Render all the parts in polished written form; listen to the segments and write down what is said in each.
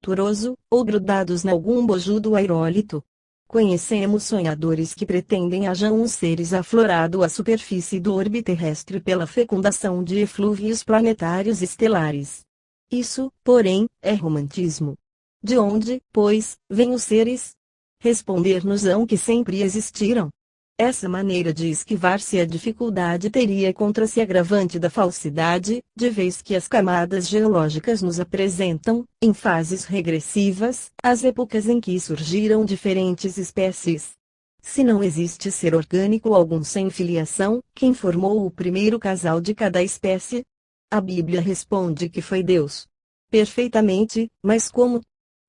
torturoso, ou grudados em algum bojudo aerólito. Conhecemos sonhadores que pretendem hajam uns seres aflorado à superfície do orbe terrestre pela fecundação de eflúvios planetários estelares. Isso, porém, é romantismo. De onde, pois, vêm os seres? Responder-nos-ão que sempre existiram. Essa maneira de esquivar-se à dificuldade teria contra-se agravante da falsidade, de vez que as camadas geológicas nos apresentam, em fases regressivas, as épocas em que surgiram diferentes espécies. Se não existe ser orgânico algum sem filiação, quem formou o primeiro casal de cada espécie? A Bíblia responde que foi Deus. Perfeitamente, mas como?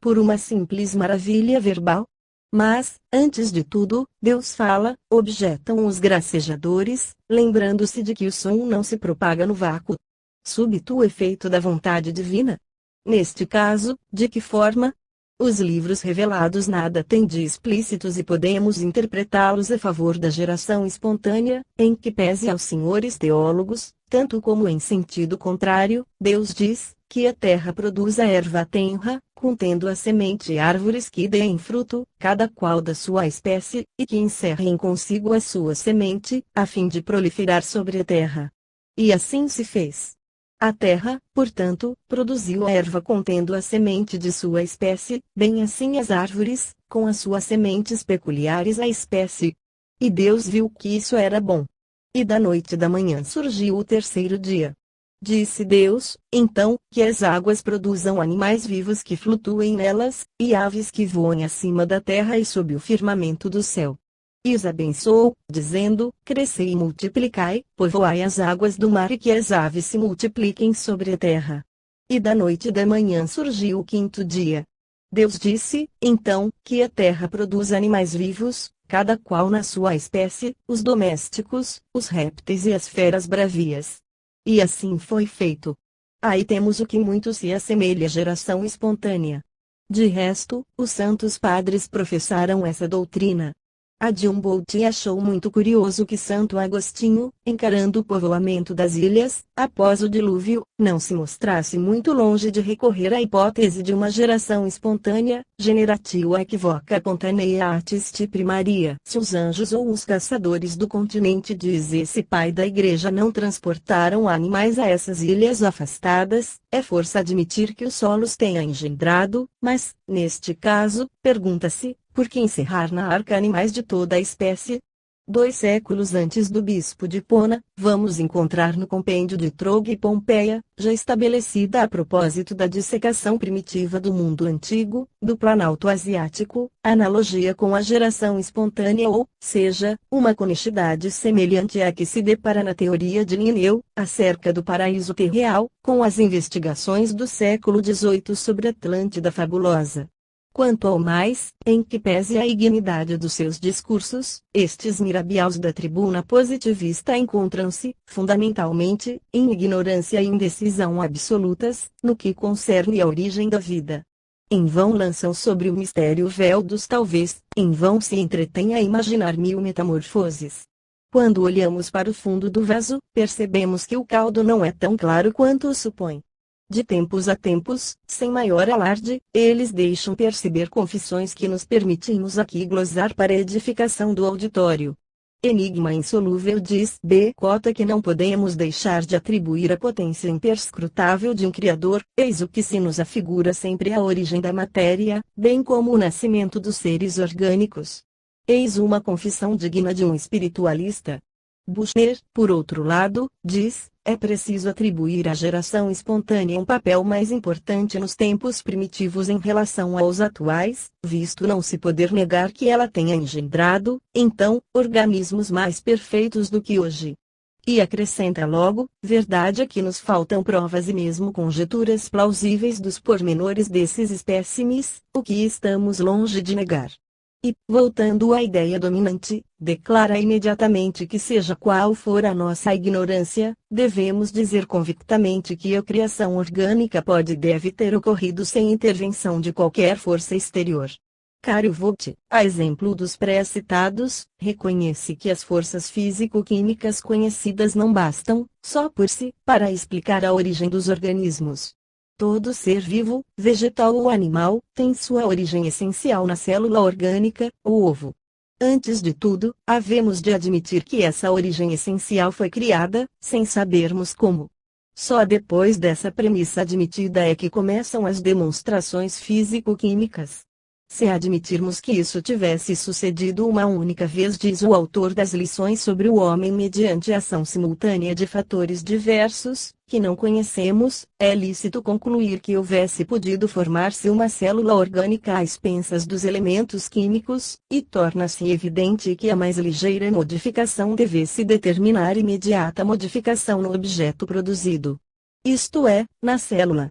Por uma simples maravilha verbal? Mas, antes de tudo, Deus fala, objetam os gracejadores, lembrando-se de que o som não se propaga no vácuo. Súbito efeito da vontade divina. Neste caso, de que forma? Os livros revelados nada têm de explícitos e podemos interpretá-los a favor da geração espontânea, em que pese aos senhores teólogos, tanto como em sentido contrário, Deus diz que a terra produza erva tenra, contendo a semente árvores que deem fruto, cada qual da sua espécie, e que encerrem consigo a sua semente, a fim de proliferar sobre a terra. E assim se fez. A terra, portanto, produziu a erva contendo a semente de sua espécie, bem assim as árvores, com as suas sementes peculiares à espécie. E Deus viu que isso era bom. E da noite e da manhã surgiu o terceiro dia. Disse Deus, então, que as águas produzam animais vivos que flutuem nelas, e aves que voem acima da terra e sob o firmamento do céu. E os abençoou, dizendo, crescei e multiplicai, povoai as águas do mar e que as aves se multipliquem sobre a terra. E da noite e da manhã surgiu o quinto dia. Deus disse, então, que a terra produz animais vivos, cada qual na sua espécie, os domésticos, os répteis e as feras bravias. E assim foi feito. Aí temos o que muito se assemelha à geração espontânea. De resto, os santos padres professaram essa doutrina. A de Humboldt achou muito curioso que Santo Agostinho, encarando o povoamento das ilhas, após o dilúvio, não se mostrasse muito longe de recorrer à hipótese de uma geração espontânea, generatio equivoca spontanea artisti primaria. Se os anjos ou os caçadores do continente, diz esse pai da igreja, não transportaram animais a essas ilhas afastadas, é força admitir que o solo os tenha engendrado, mas, neste caso, pergunta-se, por que encerrar na arca animais de toda a espécie? 2 séculos antes do bispo de Hipona, vamos encontrar no compêndio de Trogue e Pompeia, já estabelecida a propósito da dissecação primitiva do mundo antigo, do Planalto Asiático, analogia com a geração espontânea ou, seja, uma conicidade semelhante à que se depara na teoria de Linneu, acerca do paraíso terreal, com as investigações do século XVIII sobre Atlântida fabulosa. Quanto ao mais, em que pese a ignidade dos seus discursos, estes mirabiaus da tribuna positivista encontram-se, fundamentalmente, em ignorância e indecisão absolutas, no que concerne à origem da vida. Em vão lançam sobre o mistério o véu dos talvez, em vão se entretêm a imaginar mil metamorfoses. Quando olhamos para o fundo do vaso, percebemos que o caldo não é tão claro quanto o supõe. De tempos a tempos, sem maior alarde, eles deixam perceber confissões que nos permitimos aqui glosar para a edificação do auditório. Enigma insolúvel, diz B. Cota, que não podemos deixar de atribuir a potência imperscrutável de um Criador, eis o que se nos afigura sempre a origem da matéria, bem como o nascimento dos seres orgânicos. Eis uma confissão digna de um espiritualista. Buchner, por outro lado, diz, é preciso atribuir à geração espontânea um papel mais importante nos tempos primitivos em relação aos atuais, visto não se poder negar que ela tenha engendrado, então, organismos mais perfeitos do que hoje. E acrescenta logo, verdade é que nos faltam provas e mesmo conjecturas plausíveis dos pormenores desses espécimes, o que estamos longe de negar. E, voltando à ideia dominante, declara imediatamente que seja qual for a nossa ignorância, devemos dizer convictamente que a criação orgânica pode e deve ter ocorrido sem intervenção de qualquer força exterior. Caro Vogt, a exemplo dos pré-citados, reconhece que as forças físico-químicas conhecidas não bastam, só por si, para explicar a origem dos organismos. Todo ser vivo, vegetal ou animal, tem sua origem essencial na célula orgânica, o ovo. Antes de tudo, havemos de admitir que essa origem essencial foi criada, sem sabermos como. Só depois dessa premissa admitida é que começam as demonstrações físico-químicas. Se admitirmos que isso tivesse sucedido uma única vez, diz o autor das lições sobre o homem mediante a ação simultânea de fatores diversos, que não conhecemos, é lícito concluir que houvesse podido formar-se uma célula orgânica às expensas dos elementos químicos, e torna-se evidente que a mais ligeira modificação devesse determinar imediata modificação no objeto produzido. Isto é, na célula.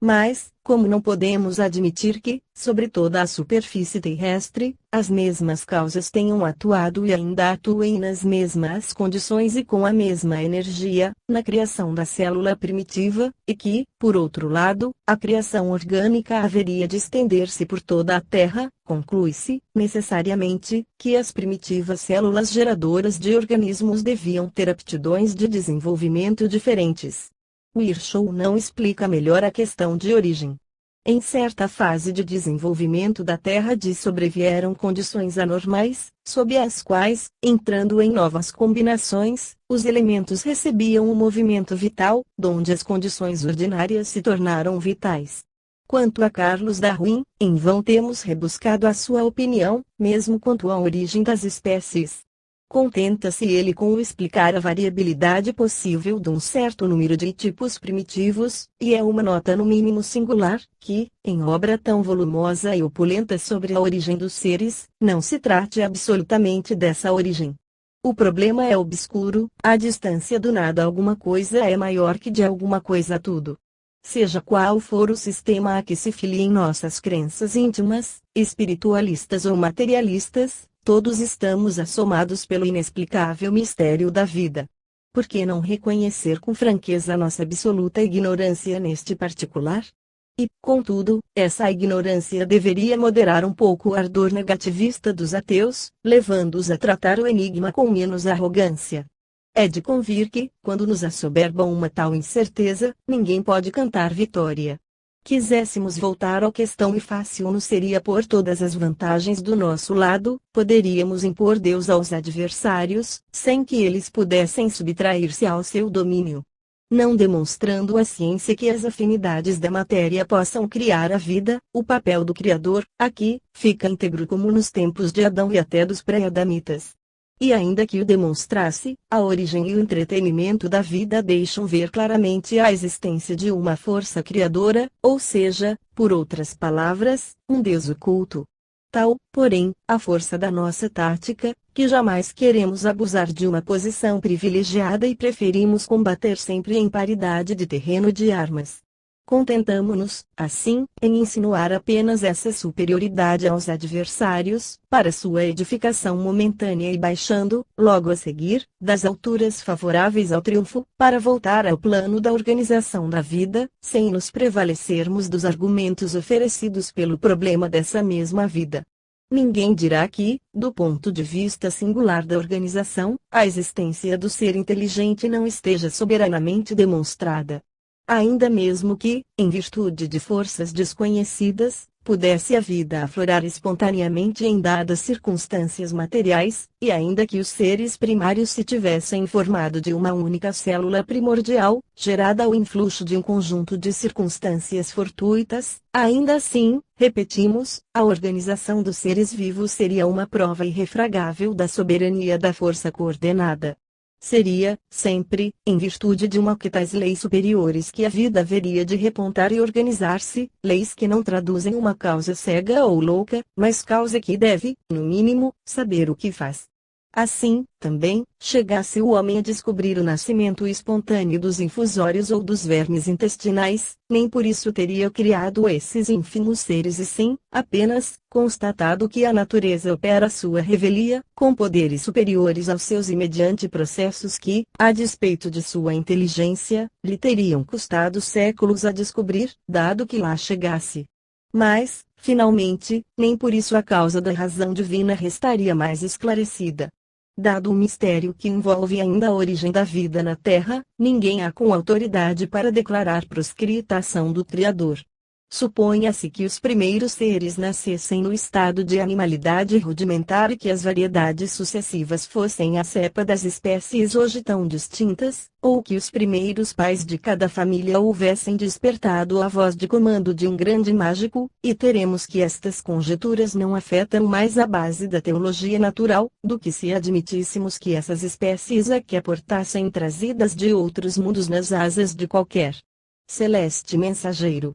Mas, como não podemos admitir que, sobre toda a superfície terrestre, as mesmas causas tenham atuado e ainda atuem nas mesmas condições e com a mesma energia, na criação da célula primitiva, e que, por outro lado, a criação orgânica haveria de estender-se por toda a Terra, conclui-se, necessariamente, que as primitivas células geradoras de organismos deviam ter aptidões de desenvolvimento diferentes. Virchow não explica melhor a questão de origem. Em certa fase de desenvolvimento da Terra sobrevieram condições anormais, sob as quais, entrando em novas combinações, os elementos recebiam um movimento vital, donde as condições ordinárias se tornaram vitais. Quanto a Carlos Darwin, em vão temos rebuscado a sua opinião, mesmo quanto à origem das espécies. Contenta-se ele com explicar a variabilidade possível de um certo número de tipos primitivos, e é uma nota no mínimo singular, que, em obra tão volumosa e opulenta sobre a origem dos seres, não se trate absolutamente dessa origem. O problema é obscuro, a distância do nada a alguma coisa é maior que de alguma coisa a tudo. Seja qual for o sistema a que se filiem nossas crenças íntimas, espiritualistas ou materialistas, todos estamos assomados pelo inexplicável mistério da vida. Por que não reconhecer com franqueza nossa absoluta ignorância neste particular? E, contudo, essa ignorância deveria moderar um pouco o ardor negativista dos ateus, levando-os a tratar o enigma com menos arrogância. É de convir que, quando nos assoberba uma tal incerteza, ninguém pode cantar vitória. Quiséssemos voltar à questão e fácil nos seria pôr todas as vantagens do nosso lado, poderíamos impor Deus aos adversários, sem que eles pudessem subtrair-se ao seu domínio. Não demonstrando a ciência que as afinidades da matéria possam criar a vida, o papel do Criador, aqui, fica íntegro como nos tempos de Adão e até dos pré-adamitas. E ainda que o demonstrasse, a origem e o entretenimento da vida deixam ver claramente a existência de uma força criadora, ou seja, por outras palavras, um Deus oculto. Tal, porém, a força da nossa tática, que jamais queremos abusar de uma posição privilegiada e preferimos combater sempre em paridade de terreno e de armas. Contentamo-nos, assim, em insinuar apenas essa superioridade aos adversários, para sua edificação momentânea e baixando, logo a seguir, das alturas favoráveis ao triunfo, para voltar ao plano da organização da vida, sem nos prevalecermos dos argumentos oferecidos pelo problema dessa mesma vida. Ninguém dirá que, do ponto de vista singular da organização, a existência do ser inteligente não esteja soberanamente demonstrada. Ainda mesmo que, em virtude de forças desconhecidas, pudesse a vida aflorar espontaneamente em dadas circunstâncias materiais, e ainda que os seres primários se tivessem formado de uma única célula primordial, gerada ao influxo de um conjunto de circunstâncias fortuitas, ainda assim, repetimos, a organização dos seres vivos seria uma prova irrefragável da soberania da força coordenada. Seria, sempre, em virtude de uma que tais leis superiores que a vida haveria de repontar e organizar-se, leis que não traduzem uma causa cega ou louca, mas causa que deve, no mínimo, saber o que faz. Assim, também, chegasse o homem a descobrir o nascimento espontâneo dos infusórios ou dos vermes intestinais, nem por isso teria criado esses ínfimos seres e sim, apenas, constatado que a natureza opera sua revelia, com poderes superiores aos seus e mediante processos que, a despeito de sua inteligência, lhe teriam custado séculos a descobrir, dado que lá chegasse. Mas, finalmente, nem por isso a causa da razão divina restaria mais esclarecida. Dado o mistério que envolve ainda a origem da vida na Terra, ninguém há com autoridade para declarar proscrita a ação do Criador. Suponha-se que os primeiros seres nascessem no estado de animalidade rudimentar e que as variedades sucessivas fossem a cepa das espécies hoje tão distintas, ou que os primeiros pais de cada família houvessem despertado a voz de comando de um grande mágico, e teremos que estas conjecturas não afetam mais a base da teologia natural, do que se admitíssemos que essas espécies a que aportassem trazidas de outros mundos nas asas de qualquer celeste mensageiro.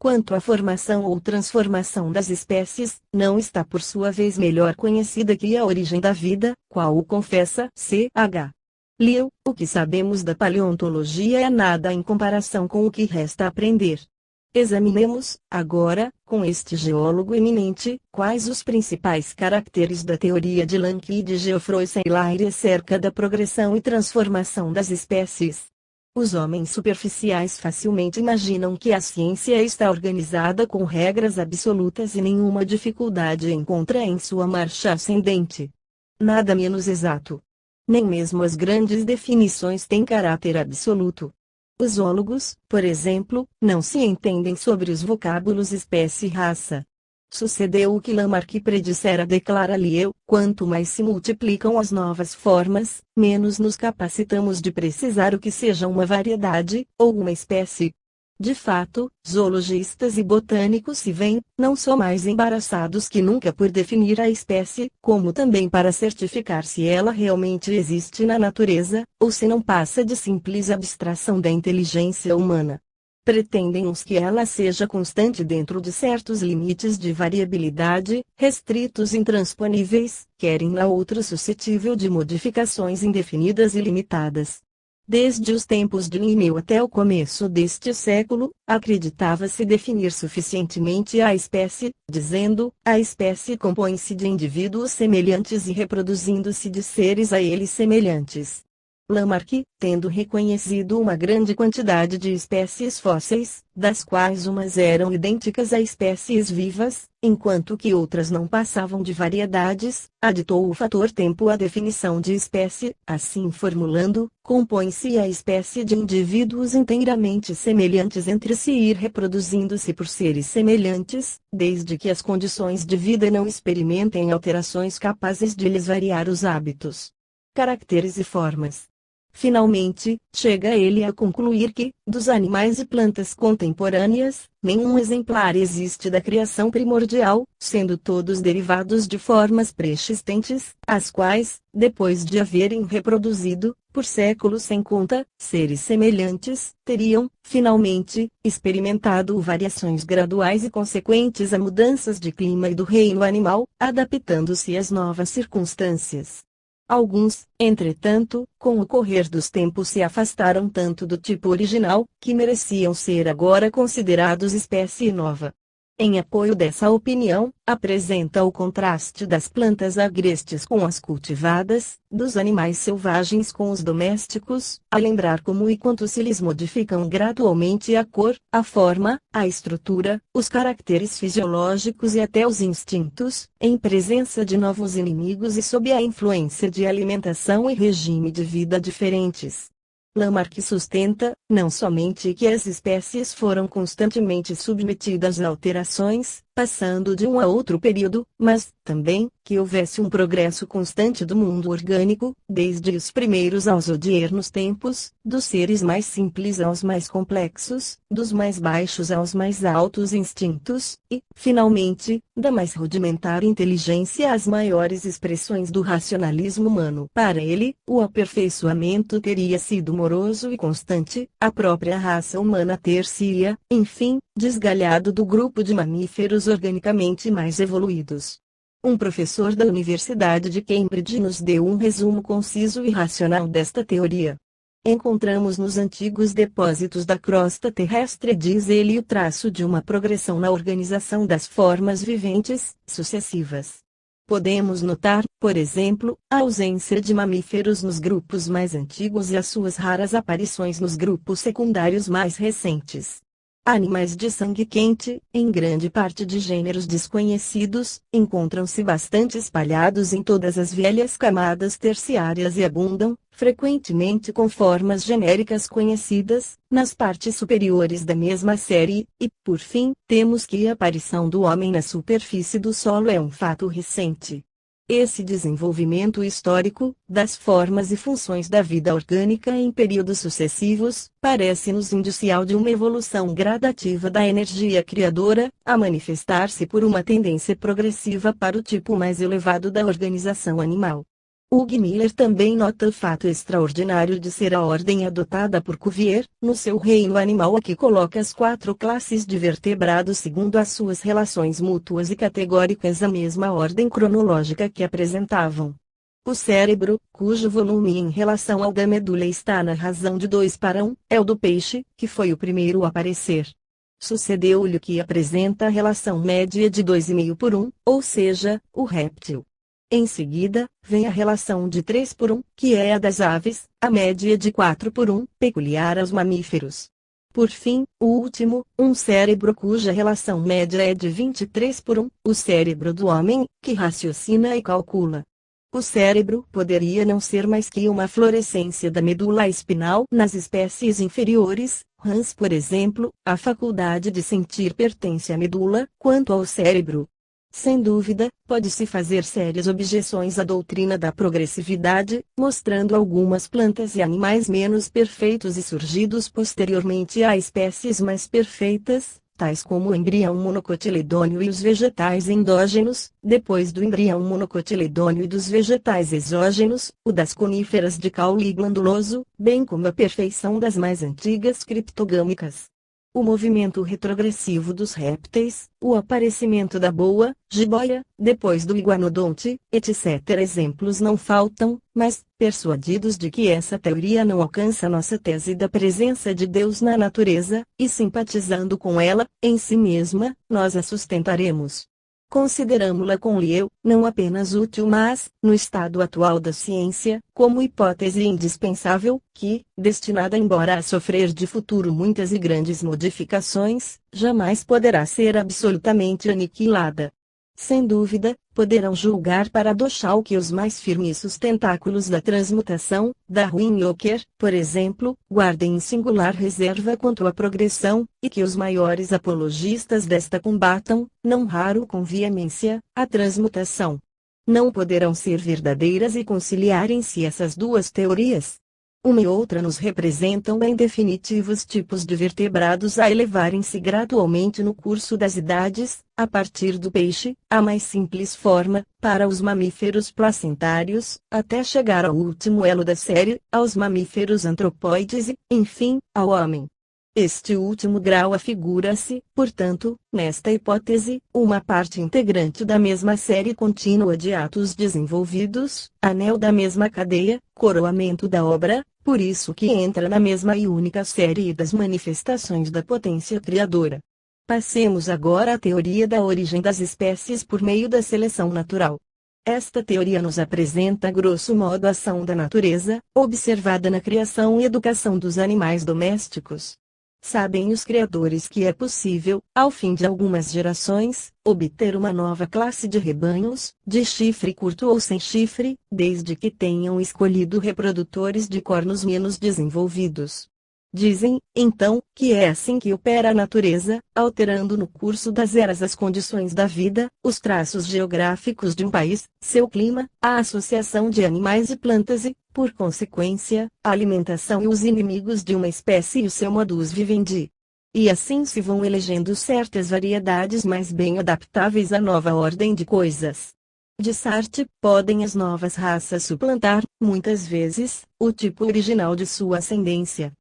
Quanto à formação ou transformação das espécies, não está por sua vez melhor conhecida que a origem da vida, qual o confessa C.H. Lyell. O que sabemos da paleontologia é nada em comparação com o que resta aprender. Examinemos, agora, com este geólogo eminente, quais os principais caracteres da teoria de Lange e de Geoffroy Saint-Hilaire acerca da progressão e transformação das espécies. Os homens superficiais facilmente imaginam que a ciência está organizada com regras absolutas e nenhuma dificuldade encontra em sua marcha ascendente. Nada menos exato. Nem mesmo as grandes definições têm caráter absoluto. Os zoólogos, por exemplo, não se entendem sobre os vocábulos espécie e raça. Sucedeu o que Lamarck predissera, declara Lyell: quanto mais se multiplicam as novas formas, menos nos capacitamos de precisar o que seja uma variedade, ou uma espécie. De fato, zoologistas e botânicos se veem, não só mais embaraçados que nunca por definir a espécie, como também para certificar se ela realmente existe na natureza, ou se não passa de simples abstração da inteligência humana. Pretendem uns que ela seja constante dentro de certos limites de variabilidade, restritos e intransponíveis, querem lá outro suscetível de modificações indefinidas e limitadas. Desde os tempos de Linneu até o começo deste século, acreditava-se definir suficientemente a espécie, dizendo: a espécie compõe-se de indivíduos semelhantes e reproduzindo-se de seres a eles semelhantes. Lamarck, tendo reconhecido uma grande quantidade de espécies fósseis, das quais umas eram idênticas a espécies vivas, enquanto que outras não passavam de variedades, aditou o fator tempo à definição de espécie, assim formulando: compõe-se a espécie de indivíduos inteiramente semelhantes entre si e reproduzindo-se por seres semelhantes, desde que as condições de vida não experimentem alterações capazes de lhes variar os hábitos, caracteres e formas. Finalmente, chega ele a concluir que, dos animais e plantas contemporâneas, nenhum exemplar existe da criação primordial, sendo todos derivados de formas pré-existentes, as quais, depois de haverem reproduzido, por séculos sem conta, seres semelhantes, teriam, finalmente, experimentado variações graduais e consequentes a mudanças de clima e do reino animal, adaptando-se às novas circunstâncias. Alguns, entretanto, com o correr dos tempos se afastaram tanto do tipo original, que mereciam ser agora considerados espécie nova. Em apoio dessa opinião, apresenta o contraste das plantas agrestes com as cultivadas, dos animais selvagens com os domésticos, a lembrar como e quanto se lhes modificam gradualmente a cor, a forma, a estrutura, os caracteres fisiológicos e até os instintos, em presença de novos inimigos e sob a influência de alimentação e regime de vida diferentes. Lamarck sustenta, não somente que as espécies foram constantemente submetidas a alterações, passando de um a outro período, mas, também, que houvesse um progresso constante do mundo orgânico, desde os primeiros aos odiernos tempos, dos seres mais simples aos mais complexos, dos mais baixos aos mais altos instintos, e, finalmente, da mais rudimentar inteligência às maiores expressões do racionalismo humano. Para ele, o aperfeiçoamento teria sido moroso e constante, a própria raça humana ter-se-ia, enfim, desgalhado do grupo de mamíferos organicamente mais evoluídos. Um professor da Universidade de Cambridge nos deu um resumo conciso e racional desta teoria. Encontramos nos antigos depósitos da crosta terrestre, diz ele, o traço de uma progressão na organização das formas viventes, sucessivas. Podemos notar, por exemplo, a ausência de mamíferos nos grupos mais antigos e as suas raras aparições nos grupos secundários mais recentes. Animais de sangue quente, em grande parte de gêneros desconhecidos, encontram-se bastante espalhados em todas as velhas camadas terciárias e abundam, frequentemente com formas genéricas conhecidas, nas partes superiores da mesma série, e, por fim, temos que a aparição do homem na superfície do solo é um fato recente. Esse desenvolvimento histórico, das formas e funções da vida orgânica em períodos sucessivos, parece-nos indicial de uma evolução gradativa da energia criadora, a manifestar-se por uma tendência progressiva para o tipo mais elevado da organização animal. Hugh Miller também nota o fato extraordinário de ser a ordem adotada por Cuvier, no seu reino animal, a que coloca as 4 classes de vertebrados segundo as suas relações mútuas e categóricas, a mesma ordem cronológica que apresentavam. O cérebro, cujo volume em relação ao da medula está na razão de 2:1, é o do peixe, que foi o primeiro a aparecer. Sucedeu-lhe o que apresenta a relação média de 2,5:1, ou seja, o réptil. Em seguida, vem a relação de 3:1, que é a das aves, a média de 4:1, peculiar aos mamíferos. Por fim, o último, um cérebro cuja relação média é de 23:1, o cérebro do homem, que raciocina e calcula. O cérebro poderia não ser mais que uma fluorescência da medula espinal nas espécies inferiores. Rãs, por exemplo, a faculdade de sentir pertence à medula, quanto ao cérebro. Sem dúvida, pode-se fazer sérias objeções à doutrina da progressividade, mostrando algumas plantas e animais menos perfeitos e surgidos posteriormente a espécies mais perfeitas, tais como o embrião monocotiledônio e os vegetais endógenos, depois do embrião monocotiledônio e dos vegetais exógenos, o das coníferas de caule glanduloso, bem como a perfeição das mais antigas criptogâmicas. O movimento retrogressivo dos répteis, o aparecimento da boa, jiboia, depois do iguanodonte, etc. Exemplos não faltam, mas, persuadidos de que essa teoria não alcança nossa tese da presença de Deus na natureza, e simpatizando com ela, em si mesma, nós a sustentaremos. Consideramo-la com Lieu, não apenas útil mas, no estado atual da ciência, como hipótese indispensável, que, destinada embora a sofrer de futuro muitas e grandes modificações, jamais poderá ser absolutamente aniquilada. Sem dúvida, poderão julgar paradoxal que os mais firmes sustentáculos da transmutação, Darwin e Ocker, por exemplo, guardem em singular reserva quanto à progressão, e que os maiores apologistas desta combatam, não raro com veemência, a transmutação. Não poderão ser verdadeiras e conciliar em si essas duas teorias. Uma e outra nos representam em definitivos tipos de vertebrados a elevarem-se gradualmente no curso das idades, a partir do peixe, a mais simples forma, para os mamíferos placentários, até chegar ao último elo da série, aos mamíferos antropóides e, enfim, ao homem. Este último grau afigura-se, portanto, nesta hipótese, uma parte integrante da mesma série contínua de atos desenvolvidos, anel da mesma cadeia, coroamento da obra, por isso que entra na mesma e única série das manifestações da potência criadora. Passemos agora à teoria da origem das espécies por meio da seleção natural. Esta teoria nos apresenta grosso modo a ação da natureza, observada na criação e educação dos animais domésticos. Sabem os criadores que é possível, ao fim de algumas gerações, obter uma nova classe de rebanhos, de chifre curto ou sem chifre, desde que tenham escolhido reprodutores de cornos menos desenvolvidos. Dizem, então, que é assim que opera a natureza, alterando no curso das eras as condições da vida, os traços geográficos de um país, seu clima, a associação de animais e plantas e, por consequência, a alimentação e os inimigos de uma espécie e o seu modus vivendi. E assim se vão elegendo certas variedades mais bem adaptáveis à nova ordem de coisas. De sorte, podem as novas raças suplantar, muitas vezes, o tipo original de sua ascendência.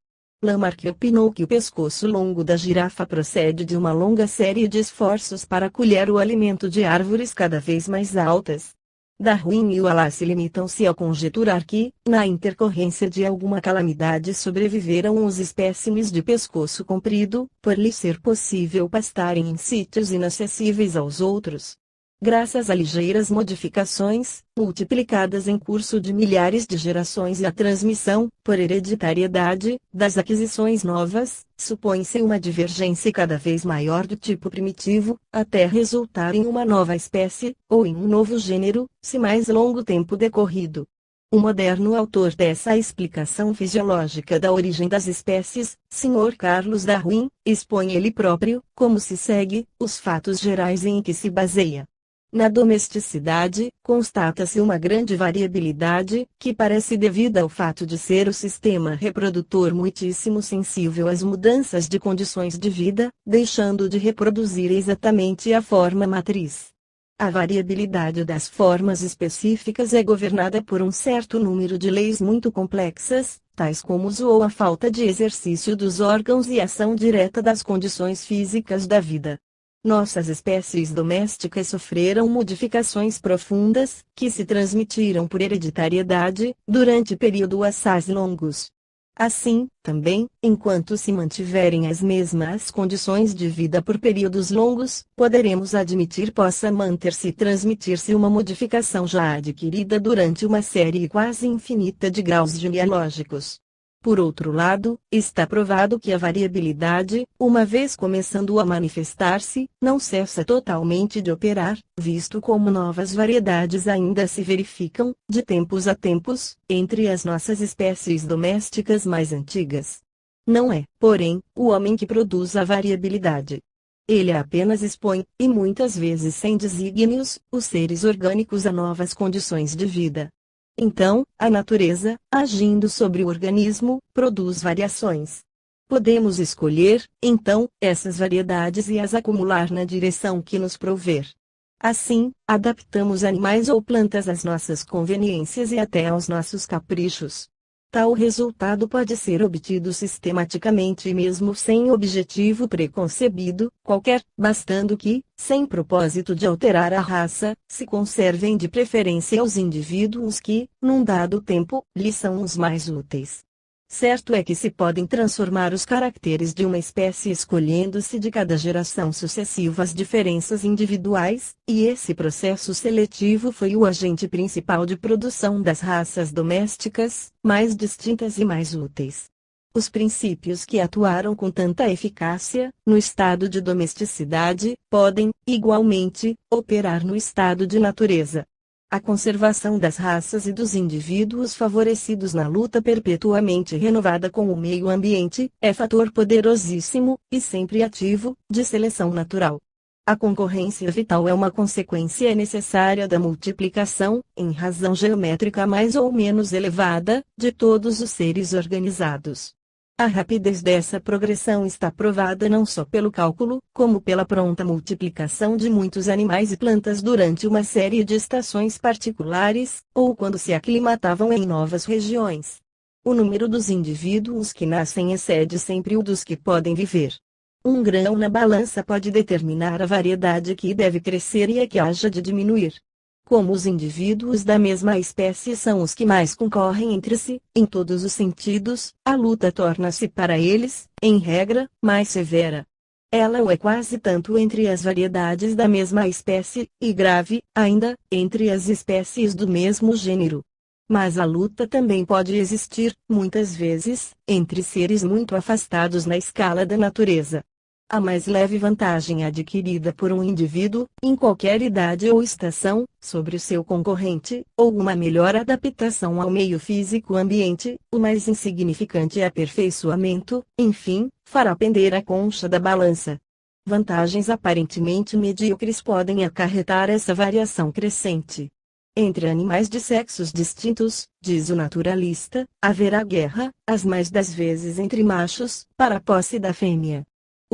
Lamarck opinou que o pescoço longo da girafa procede de uma longa série de esforços para colher o alimento de árvores cada vez mais altas. Darwin e Wallace limitam-se a conjecturar que, na intercorrência de alguma calamidade sobreviveram os espécimes de pescoço comprido, por lhe ser possível pastarem em sítios inacessíveis aos outros. Graças a ligeiras modificações, multiplicadas em curso de milhares de gerações e a transmissão, por hereditariedade, das aquisições novas, supõe-se uma divergência cada vez maior do tipo primitivo, até resultar em uma nova espécie, ou em um novo gênero, se mais longo tempo decorrido. O moderno autor dessa explicação fisiológica da origem das espécies, Sr. Carlos Darwin, expõe ele próprio, como se segue, os fatos gerais em que se baseia. Na domesticidade, constata-se uma grande variabilidade, que parece devida ao fato de ser o sistema reprodutor muitíssimo sensível às mudanças de condições de vida, deixando de reproduzir exatamente a forma matriz. A variabilidade das formas específicas é governada por um certo número de leis muito complexas, tais como o uso ou a falta de exercício dos órgãos e ação direta das condições físicas da vida. Nossas espécies domésticas sofreram modificações profundas, que se transmitiram por hereditariedade, durante períodos assaz longos. Assim, também, enquanto se mantiverem as mesmas condições de vida por períodos longos, poderemos admitir possa manter-se e transmitir-se uma modificação já adquirida durante uma série quase infinita de graus genealógicos. Por outro lado, está provado que a variabilidade, uma vez começando a manifestar-se, não cessa totalmente de operar, visto como novas variedades ainda se verificam, de tempos a tempos, entre as nossas espécies domésticas mais antigas. Não é, porém, o homem que produz a variabilidade. Ele apenas expõe, e muitas vezes sem desígnios, os seres orgânicos a novas condições de vida. Então, a natureza, agindo sobre o organismo, produz variações. Podemos escolher, então, essas variedades e as acumular na direção que nos prover. Assim, adaptamos animais ou plantas às nossas conveniências e até aos nossos caprichos. Tal resultado pode ser obtido sistematicamente e mesmo sem objetivo preconcebido qualquer, bastando que, sem propósito de alterar a raça, se conservem de preferência os indivíduos que, num dado tempo, lhes são os mais úteis. Certo é que se podem transformar os caracteres de uma espécie escolhendo-se de cada geração sucessiva as diferenças individuais, e esse processo seletivo foi o agente principal de produção das raças domésticas, mais distintas e mais úteis. Os princípios que atuaram com tanta eficácia, no estado de domesticidade, podem, igualmente, operar no estado de natureza. A conservação das raças e dos indivíduos favorecidos na luta perpetuamente renovada com o meio ambiente, é fator poderosíssimo, e sempre ativo, de seleção natural. A concorrência vital é uma consequência necessária da multiplicação, em razão geométrica mais ou menos elevada, de todos os seres organizados. A rapidez dessa progressão está provada não só pelo cálculo, como pela pronta multiplicação de muitos animais e plantas durante uma série de estações particulares, ou quando se aclimatavam em novas regiões. O número dos indivíduos que nascem excede sempre o dos que podem viver. Um grão na balança pode determinar a variedade que deve crescer e a que haja de diminuir. Como os indivíduos da mesma espécie são os que mais concorrem entre si, em todos os sentidos, a luta torna-se para eles, em regra, mais severa. Ela o é quase tanto entre as variedades da mesma espécie, e grave, ainda, entre as espécies do mesmo gênero. Mas a luta também pode existir, muitas vezes, entre seres muito afastados na escala da natureza. A mais leve vantagem adquirida por um indivíduo, em qualquer idade ou estação, sobre o seu concorrente, ou uma melhor adaptação ao meio físico ambiente, o mais insignificante aperfeiçoamento, enfim, fará pender a concha da balança. Vantagens aparentemente medíocres podem acarretar essa variação crescente. Entre animais de sexos distintos, diz o naturalista, haverá guerra, as mais das vezes entre machos, para a posse da fêmea.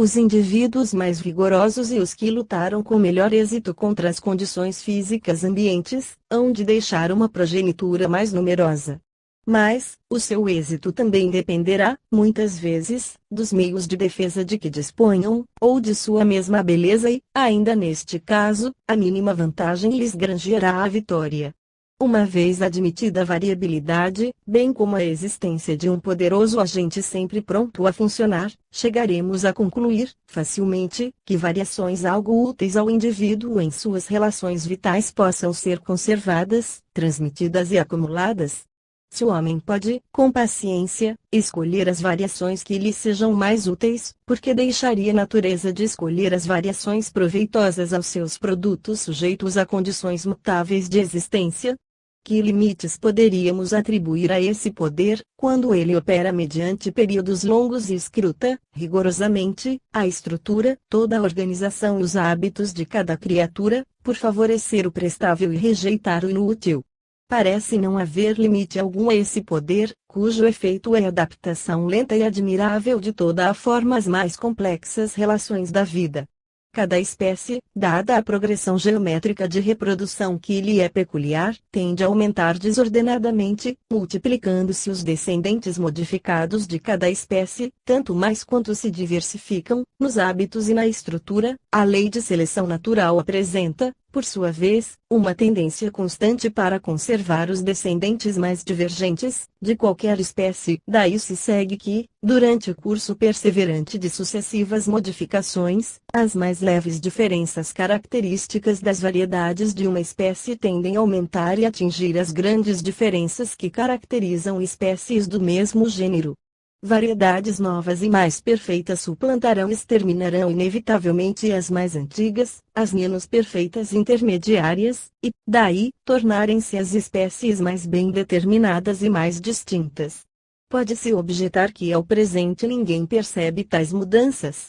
Os indivíduos mais vigorosos e os que lutaram com melhor êxito contra as condições físicas ambientes, hão de deixar uma progenitura mais numerosa. Mas, o seu êxito também dependerá, muitas vezes, dos meios de defesa de que disponham, ou de sua mesma beleza e, ainda neste caso, a mínima vantagem lhes granjeará a vitória. Uma vez admitida a variabilidade, bem como a existência de um poderoso agente sempre pronto a funcionar, chegaremos a concluir, facilmente, que variações algo úteis ao indivíduo em suas relações vitais possam ser conservadas, transmitidas e acumuladas. Se o homem pode, com paciência, escolher as variações que lhe sejam mais úteis, por que deixaria a natureza de escolher as variações proveitosas aos seus produtos sujeitos a condições mutáveis de existência? Que limites poderíamos atribuir a esse poder, quando ele opera mediante períodos longos e escruta, rigorosamente, a estrutura, toda a organização e os hábitos de cada criatura, por favorecer o prestável e rejeitar o inútil? Parece não haver limite algum a esse poder, cujo efeito é a adaptação lenta e admirável de toda a forma às mais complexas relações da vida. Cada espécie, dada a progressão geométrica de reprodução que lhe é peculiar, tende a aumentar desordenadamente, multiplicando-se os descendentes modificados de cada espécie, tanto mais quanto se diversificam, nos hábitos e na estrutura. A lei de seleção natural apresenta, por sua vez, uma tendência constante para conservar os descendentes mais divergentes, de qualquer espécie. Daí se segue que, durante o curso perseverante de sucessivas modificações, as mais leves diferenças características das variedades de uma espécie tendem a aumentar e atingir as grandes diferenças que caracterizam espécies do mesmo gênero. Variedades novas e mais perfeitas suplantarão e exterminarão inevitavelmente as mais antigas, as menos perfeitas intermediárias, e, daí, tornarem-se as espécies mais bem determinadas e mais distintas. Pode-se objetar que ao presente ninguém percebe tais mudanças.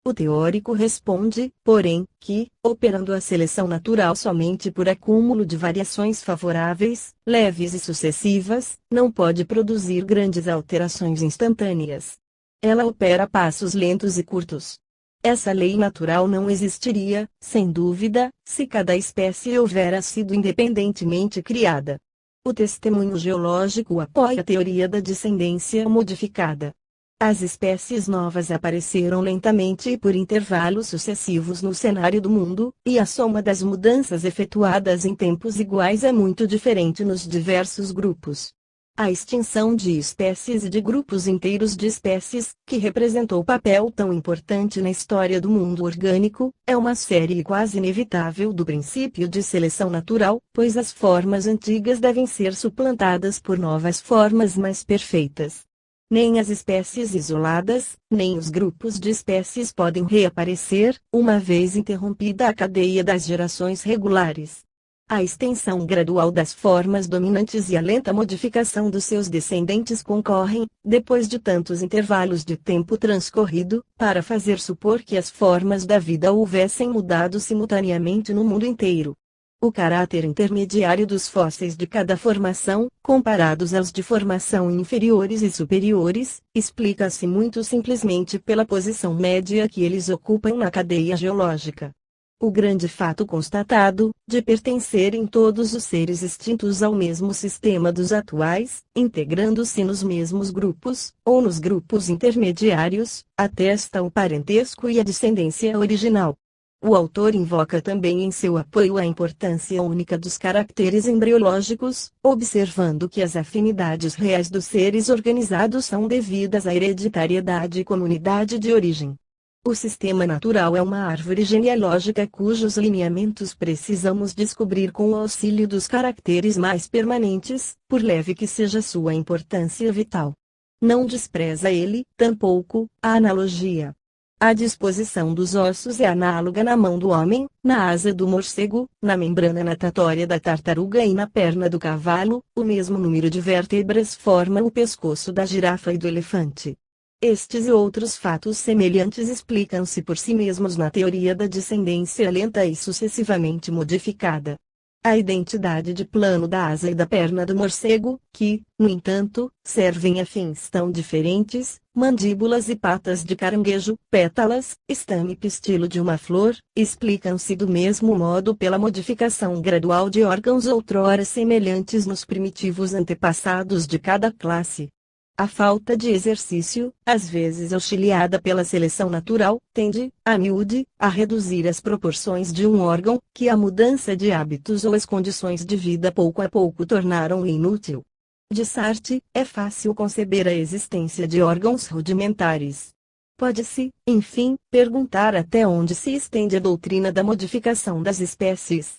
O teórico responde, porém, que, operando a seleção natural somente por acúmulo de variações favoráveis, leves e sucessivas, não pode produzir grandes alterações instantâneas. Ela opera a passos lentos e curtos. Essa lei natural não existiria, sem dúvida, se cada espécie houvera sido independentemente criada. O testemunho geológico apoia a teoria da descendência modificada. As espécies novas apareceram lentamente e por intervalos sucessivos no cenário do mundo, e a soma das mudanças efetuadas em tempos iguais é muito diferente nos diversos grupos. A extinção de espécies e de grupos inteiros de espécies, que representou papel tão importante na história do mundo orgânico, é uma série quase inevitável do princípio de seleção natural, pois as formas antigas devem ser suplantadas por novas formas mais perfeitas. Nem as espécies isoladas, nem os grupos de espécies podem reaparecer, uma vez interrompida a cadeia das gerações regulares. A extensão gradual das formas dominantes e a lenta modificação dos seus descendentes concorrem, depois de tantos intervalos de tempo transcorrido, para fazer supor que as formas da vida houvessem mudado simultaneamente no mundo inteiro. O caráter intermediário dos fósseis de cada formação, comparados aos de formação inferiores e superiores, explica-se muito simplesmente pela posição média que eles ocupam na cadeia geológica. O grande fato constatado, de pertencerem todos os seres extintos ao mesmo sistema dos atuais, integrando-se nos mesmos grupos, ou nos grupos intermediários, atesta o parentesco e a descendência original. O autor invoca também em seu apoio a importância única dos caracteres embriológicos, observando que as afinidades reais dos seres organizados são devidas à hereditariedade e comunidade de origem. O sistema natural é uma árvore genealógica cujos lineamentos precisamos descobrir com o auxílio dos caracteres mais permanentes, por leve que seja sua importância vital. Não despreza ele, tampouco, a analogia. A disposição dos ossos é análoga na mão do homem, na asa do morcego, na membrana natatória da tartaruga e na perna do cavalo. O mesmo número de vértebras forma o pescoço da girafa e do elefante. Estes e outros fatos semelhantes explicam-se por si mesmos na teoria da descendência lenta e sucessivamente modificada. A identidade de plano da asa e da perna do morcego, que, no entanto, servem a fins tão diferentes, mandíbulas e patas de caranguejo, pétalas, estame e pistilo de uma flor, explicam-se do mesmo modo pela modificação gradual de órgãos outrora semelhantes nos primitivos antepassados de cada classe. A falta de exercício, às vezes auxiliada pela seleção natural, tende, a miúde, a reduzir as proporções de um órgão, que a mudança de hábitos ou as condições de vida pouco a pouco tornaram inútil. De Sartre, é fácil conceber a existência de órgãos rudimentares. Pode-se, enfim, perguntar até onde se estende a doutrina da modificação das espécies.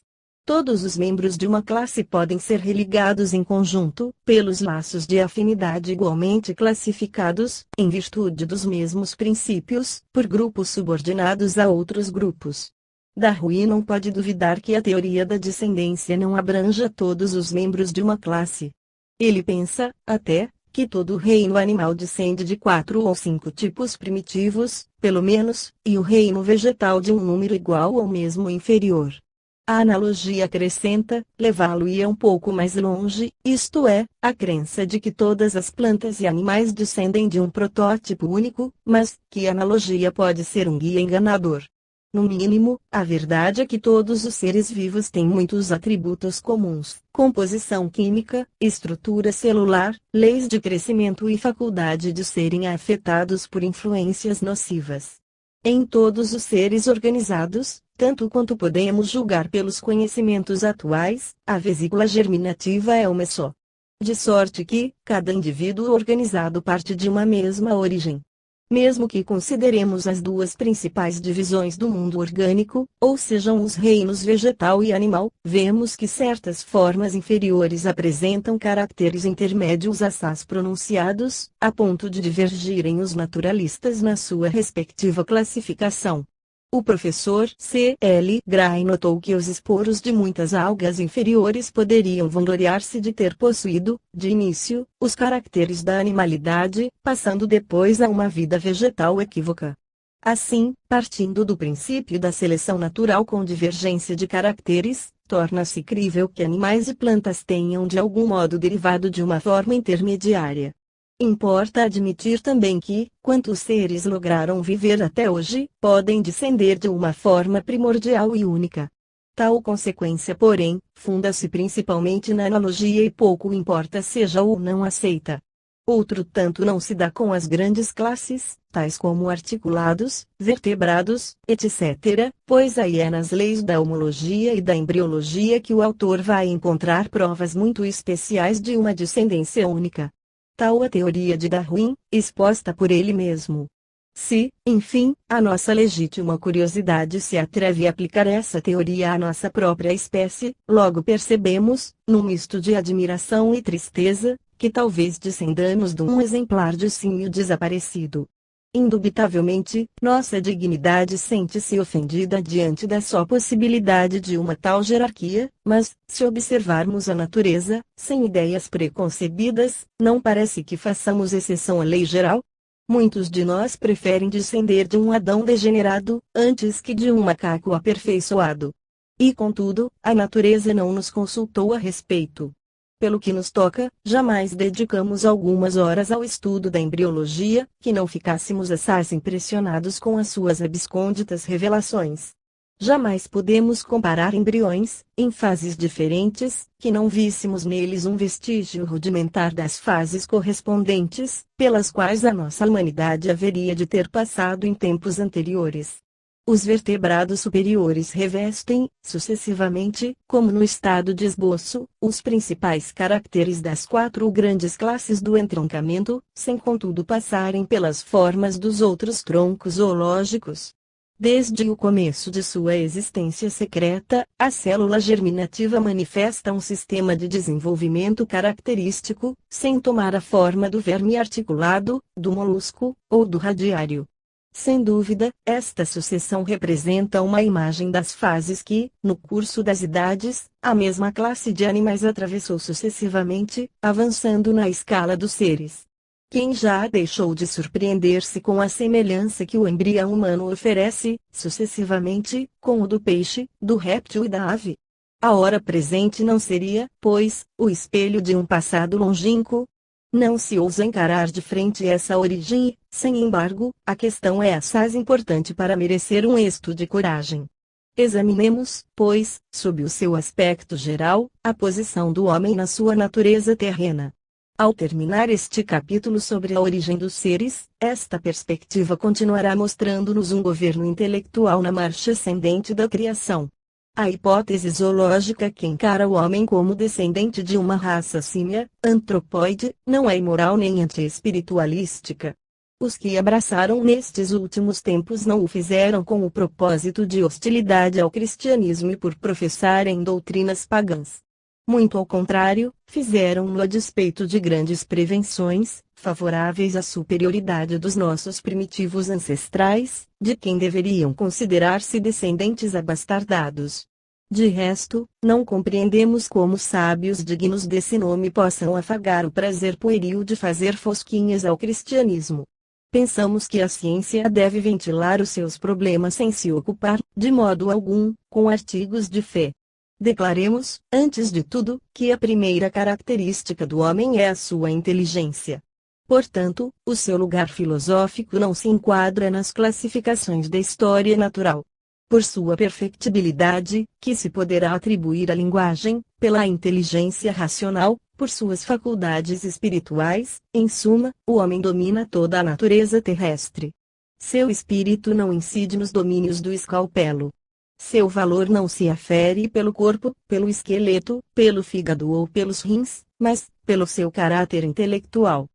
Todos os membros de uma classe podem ser religados em conjunto, pelos laços de afinidade igualmente classificados, em virtude dos mesmos princípios, por grupos subordinados a outros grupos. Darwin não pode duvidar que a teoria da descendência não abranja todos os membros de uma classe. Ele pensa, até, que todo o reino animal descende de 4 ou 5 tipos primitivos, pelo menos, e o reino vegetal de um número igual ou mesmo inferior. A analogia acrescenta, levá-lo-ia um pouco mais longe, isto é, a crença de que todas as plantas e animais descendem de um protótipo único, mas que analogia pode ser um guia enganador. No mínimo, a verdade é que todos os seres vivos têm muitos atributos comuns: composição química, estrutura celular, leis de crescimento e faculdade de serem afetados por influências nocivas. Em todos os seres organizados, tanto quanto podemos julgar pelos conhecimentos atuais, a vesícula germinativa é uma só. De sorte que, cada indivíduo organizado parte de uma mesma origem. Mesmo que consideremos as duas principais divisões do mundo orgânico, ou sejam os reinos vegetal e animal, vemos que certas formas inferiores apresentam caracteres intermédios assaz pronunciados, a ponto de divergirem os naturalistas na sua respectiva classificação. O professor C. L. Gray notou que os esporos de muitas algas inferiores poderiam vangloriar-se de ter possuído, de início, os caracteres da animalidade, passando depois a uma vida vegetal equívoca. Assim, partindo do princípio da seleção natural com divergência de caracteres, torna-se crível que animais e plantas tenham de algum modo derivado de uma forma intermediária. Importa admitir também que, quantos seres lograram viver até hoje, podem descender de uma forma primordial e única. Tal consequência, porém, funda-se principalmente na analogia e pouco importa seja ou não aceita. Outro tanto não se dá com as grandes classes, tais como articulados, vertebrados, etc., pois aí é nas leis da homologia e da embriologia que o autor vai encontrar provas muito especiais de uma descendência única. Tal a teoria de Darwin, exposta por ele mesmo. Se, enfim, a nossa legítima curiosidade se atreve a aplicar essa teoria à nossa própria espécie, logo percebemos, num misto de admiração e tristeza, que talvez descendamos de um exemplar de símio desaparecido. Indubitavelmente, nossa dignidade sente-se ofendida diante da só possibilidade de uma tal jerarquia, mas, se observarmos a natureza, sem ideias preconcebidas, não parece que façamos exceção à lei geral? Muitos de nós preferem descender de um Adão degenerado, antes que de um macaco aperfeiçoado. E contudo, a natureza não nos consultou a respeito. Pelo que nos toca, jamais dedicamos algumas horas ao estudo da embriologia, que não ficássemos assaz impressionados com as suas abscônditas revelações. Jamais podemos comparar embriões, em fases diferentes, que não víssemos neles um vestígio rudimentar das fases correspondentes, pelas quais a nossa humanidade haveria de ter passado em tempos anteriores. Os vertebrados superiores revestem, sucessivamente, como no estado de esboço, os principais caracteres das 4 grandes classes do entroncamento, sem contudo passarem pelas formas dos outros troncos zoológicos. Desde o começo de sua existência secreta, a célula germinativa manifesta um sistema de desenvolvimento característico, sem tomar a forma do verme articulado, do molusco, ou do radiário. Sem dúvida, esta sucessão representa uma imagem das fases que, no curso das idades, a mesma classe de animais atravessou sucessivamente, avançando na escala dos seres. Quem já deixou de surpreender-se com a semelhança que o embrião humano oferece, sucessivamente, com o do peixe, do réptil e da ave? A hora presente não seria, pois, o espelho de um passado longínquo? Não se ousa encarar de frente essa origem e, sem embargo, a questão é assaz importante para merecer um esto de coragem. Examinemos, pois, sob o seu aspecto geral, a posição do homem na sua natureza terrena. Ao terminar este capítulo sobre a origem dos seres, esta perspectiva continuará mostrando-nos um governo intelectual na marcha ascendente da criação. A hipótese zoológica que encara o homem como descendente de uma raça símia, antropóide, não é imoral nem anti-espiritualística. Os que abraçaram nestes últimos tempos não o fizeram com o propósito de hostilidade ao cristianismo e por professarem doutrinas pagãs. Muito ao contrário, fizeram-no a despeito de grandes prevenções, favoráveis à superioridade dos nossos primitivos ancestrais, de quem deveriam considerar-se descendentes abastardados. De resto, não compreendemos como sábios dignos desse nome possam afagar o prazer pueril de fazer fosquinhas ao cristianismo. Pensamos que a ciência deve ventilar os seus problemas sem se ocupar, de modo algum, com artigos de fé. Declaremos, antes de tudo, que a primeira característica do homem é a sua inteligência. Portanto, o seu lugar filosófico não se enquadra nas classificações da história natural. Por sua perfectibilidade, que se poderá atribuir à linguagem, pela inteligência racional, por suas faculdades espirituais, em suma, o homem domina toda a natureza terrestre. Seu espírito não incide nos domínios do escalpelo. Seu valor não se afere pelo corpo, pelo esqueleto, pelo fígado ou pelos rins, mas pelo seu caráter intelectual.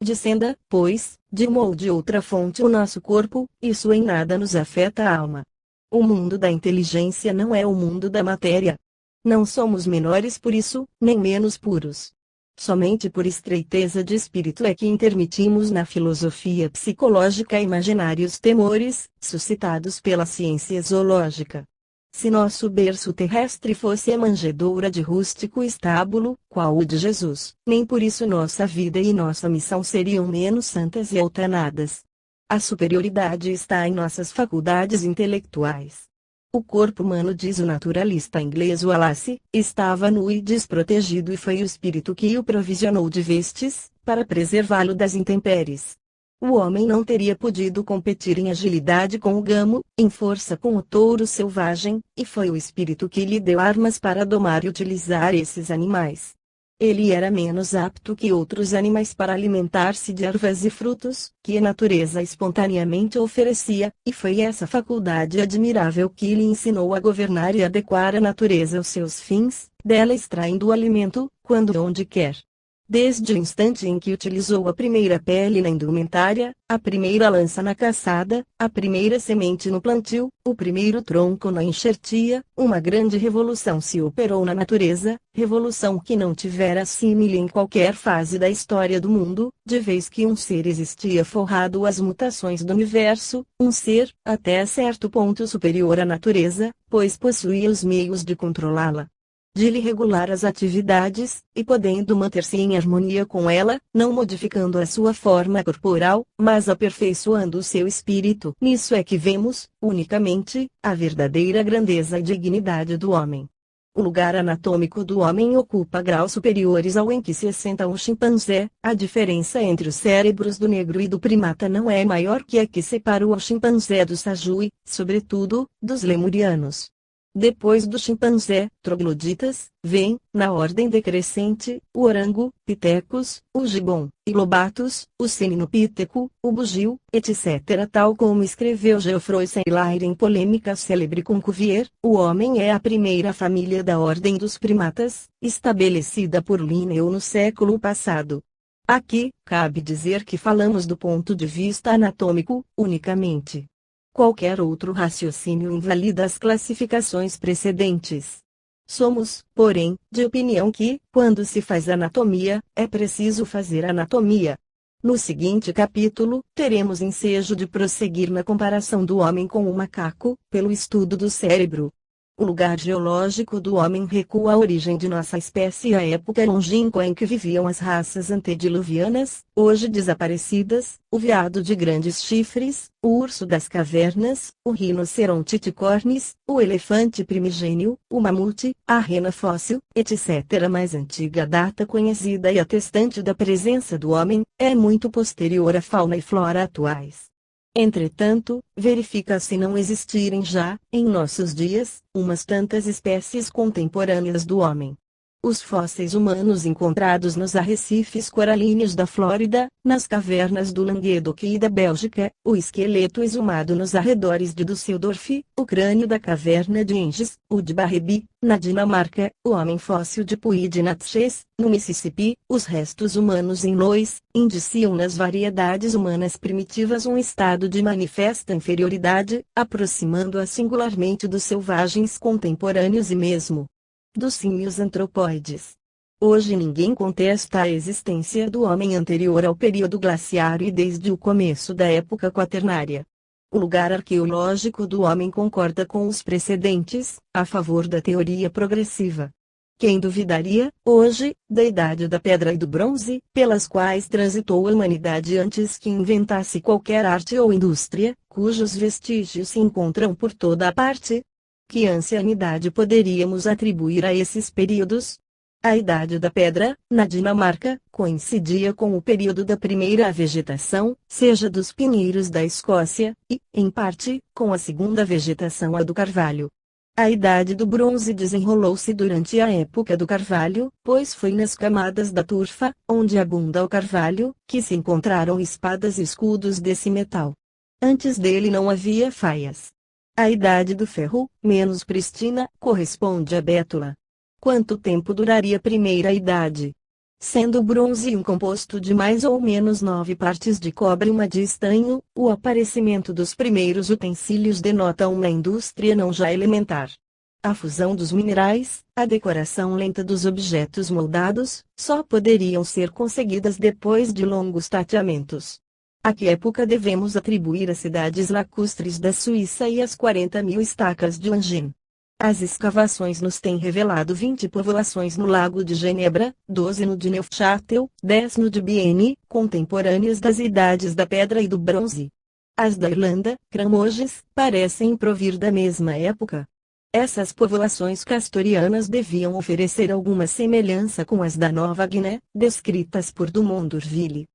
Descenda, pois, de uma ou de outra fonte o nosso corpo, isso em nada nos afeta a alma. O mundo da inteligência não é o mundo da matéria. Não somos menores por isso, nem menos puros. Somente por estreiteza de espírito é que intermitimos na filosofia psicológica imaginários temores, suscitados pela ciência zoológica. Se nosso berço terrestre fosse a manjedoura de rústico estábulo, qual o de Jesus, nem por isso nossa vida e nossa missão seriam menos santas e altanadas. A superioridade está em nossas faculdades intelectuais. O corpo humano, diz o naturalista inglês Wallace, estava nu e desprotegido e foi o espírito que o provisionou de vestes, para preservá-lo das intempéries. O homem não teria podido competir em agilidade com o gamo, em força com o touro selvagem, e foi o espírito que lhe deu armas para domar e utilizar esses animais. Ele era menos apto que outros animais para alimentar-se de ervas e frutos, que a natureza espontaneamente oferecia, e foi essa faculdade admirável que lhe ensinou a governar e adequar a natureza aos seus fins, dela extraindo o alimento, quando e onde quer. Desde o instante em que utilizou a primeira pele na indumentária, a primeira lança na caçada, a primeira semente no plantio, o primeiro tronco na enxertia, uma grande revolução se operou na natureza, revolução que não tivera símile em qualquer fase da história do mundo, de vez que um ser existia forrado às mutações do universo, um ser, até certo ponto superior à natureza, pois possuía os meios de controlá-la, de lhe regular as atividades, e podendo manter-se em harmonia com ela, não modificando a sua forma corporal, mas aperfeiçoando o seu espírito. Nisso é que vemos, unicamente, a verdadeira grandeza e dignidade do homem. O lugar anatômico do homem ocupa graus superiores ao em que se assenta um chimpanzé. A diferença entre os cérebros do negro e do primata não é maior que a que separa o chimpanzé do sajui, sobretudo, dos lemurianos. Depois do chimpanzé, trogloditas, vem, na ordem decrescente, o orango, pitecos, o gibon, e lobatos, o seminopíteco, o bugio, etc. Tal como escreveu Geoffroy Saint-Hilaire em polêmica célebre com Cuvier, o homem é a primeira família da ordem dos primatas, estabelecida por Linneu no século passado. Aqui, cabe dizer que falamos do ponto de vista anatômico, unicamente. Qualquer outro raciocínio invalida as classificações precedentes. Somos, porém, de opinião que, quando se faz anatomia, é preciso fazer anatomia. No seguinte capítulo, teremos ensejo de prosseguir na comparação do homem com o macaco, pelo estudo do cérebro. O lugar geológico do homem recua à origem de nossa espécie e à época longínqua em que viviam as raças antediluvianas, hoje desaparecidas, o veado de grandes chifres, o urso das cavernas, o rinoceronte ticornis, o elefante primigênio, o mamute, a rena fóssil, etc. Mais antiga data conhecida e atestante da presença do homem, é muito posterior à fauna e flora atuais. Entretanto, verifica-se não existirem já, em nossos dias, umas tantas espécies contemporâneas do homem. Os fósseis humanos encontrados nos arrecifes coralíneos da Flórida, nas cavernas do Languedoc e da Bélgica, o esqueleto exumado nos arredores de Düsseldorf, o crânio da caverna de Inges, o de Barreby, na Dinamarca, o homem fóssil de Puig de Natchez, no Mississippi, os restos humanos em Lois, indiciam nas variedades humanas primitivas um estado de manifesta inferioridade, aproximando-a singularmente dos selvagens contemporâneos e mesmo dos símios antropóides. Hoje ninguém contesta a existência do homem anterior ao período glaciar e desde o começo da época quaternária. O lugar arqueológico do homem concorda com os precedentes, a favor da teoria progressiva. Quem duvidaria, hoje, da Idade da Pedra e do Bronze, pelas quais transitou a humanidade antes que inventasse qualquer arte ou indústria, cujos vestígios se encontram por toda a parte? Que ancianidade poderíamos atribuir a esses períodos? A Idade da Pedra, na Dinamarca, coincidia com o período da primeira vegetação, seja dos pinheiros da Escócia, e, em parte, com a segunda vegetação, a do carvalho. A Idade do Bronze desenrolou-se durante a época do carvalho, pois foi nas camadas da turfa, onde abunda o carvalho, que se encontraram espadas e escudos desse metal. Antes dele não havia faias. A Idade do Ferro, menos prístina, corresponde à bétula. Quanto tempo duraria a Primeira Idade? Sendo o bronze um composto de mais ou menos 9 partes de cobre e uma de estanho, o aparecimento dos primeiros utensílios denota uma indústria não já elementar. A fusão dos minerais, a decoração lenta dos objetos moldados, só poderiam ser conseguidas depois de longos tateamentos. A que época devemos atribuir as cidades lacustres da Suíça e as 40.000 estacas de Langin? As escavações nos têm revelado 20 povoações no Lago de Genebra, 12 no de Neufchâtel, 10 no de Bienne, contemporâneas das idades da Pedra e do Bronze. As da Irlanda, Cramoges, parecem provir da mesma época. Essas povoações castorianas deviam oferecer alguma semelhança com as da Nova Guiné, descritas por Dumont d'Urville.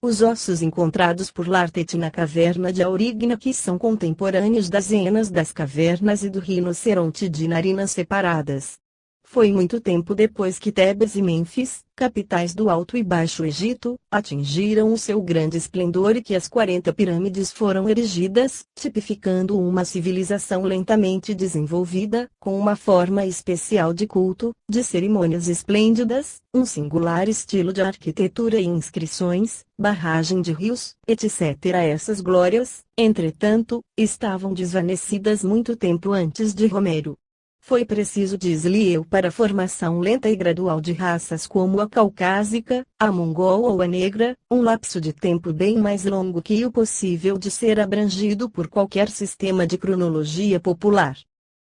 Os ossos encontrados por Lartet na caverna de Aurignac são contemporâneos das hienas das cavernas e do rinoceronte de narinas separadas. Foi muito tempo depois que Tebes e Mênfis, capitais do Alto e Baixo Egito, atingiram o seu grande esplendor e que as 40 pirâmides foram erigidas, tipificando uma civilização lentamente desenvolvida, com uma forma especial de culto, de cerimônias esplêndidas, um singular estilo de arquitetura e inscrições, barragem de rios, etc. Essas glórias, entretanto, estavam desvanecidas muito tempo antes de Romero. Foi preciso deslieu para a formação lenta e gradual de raças como a caucásica, a mongol ou a negra, um lapso de tempo bem mais longo que o possível de ser abrangido por qualquer sistema de cronologia popular.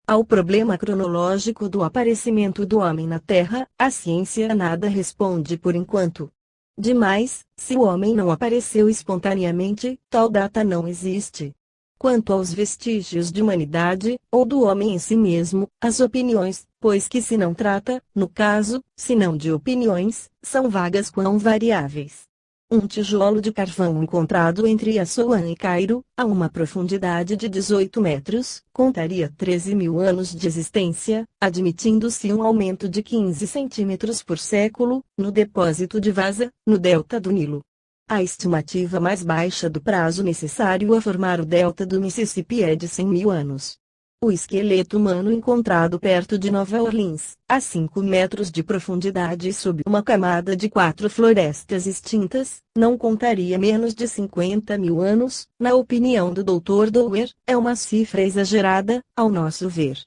Ao problema cronológico do aparecimento do homem na Terra, a ciência nada responde por enquanto. Demais, se o homem não apareceu espontaneamente, tal data não existe. Quanto aos vestígios de humanidade, ou do homem em si mesmo, as opiniões, pois que se não trata, no caso, senão de opiniões, são vagas quão variáveis. Um tijolo de carvão encontrado entre Assuã e Cairo, a uma profundidade de 18 metros, contaria 13.000 anos de existência, admitindo-se um aumento de 15 centímetros por século, no depósito de Vaza, no delta do Nilo. A estimativa mais baixa do prazo necessário a formar o delta do Mississippi é de 100.000 anos. O esqueleto humano encontrado perto de Nova Orleans, a 5 metros de profundidade sob uma camada de 4 florestas extintas, não contaria menos de 50.000 anos, na opinião do Dr. Dower, é uma cifra exagerada, ao nosso ver.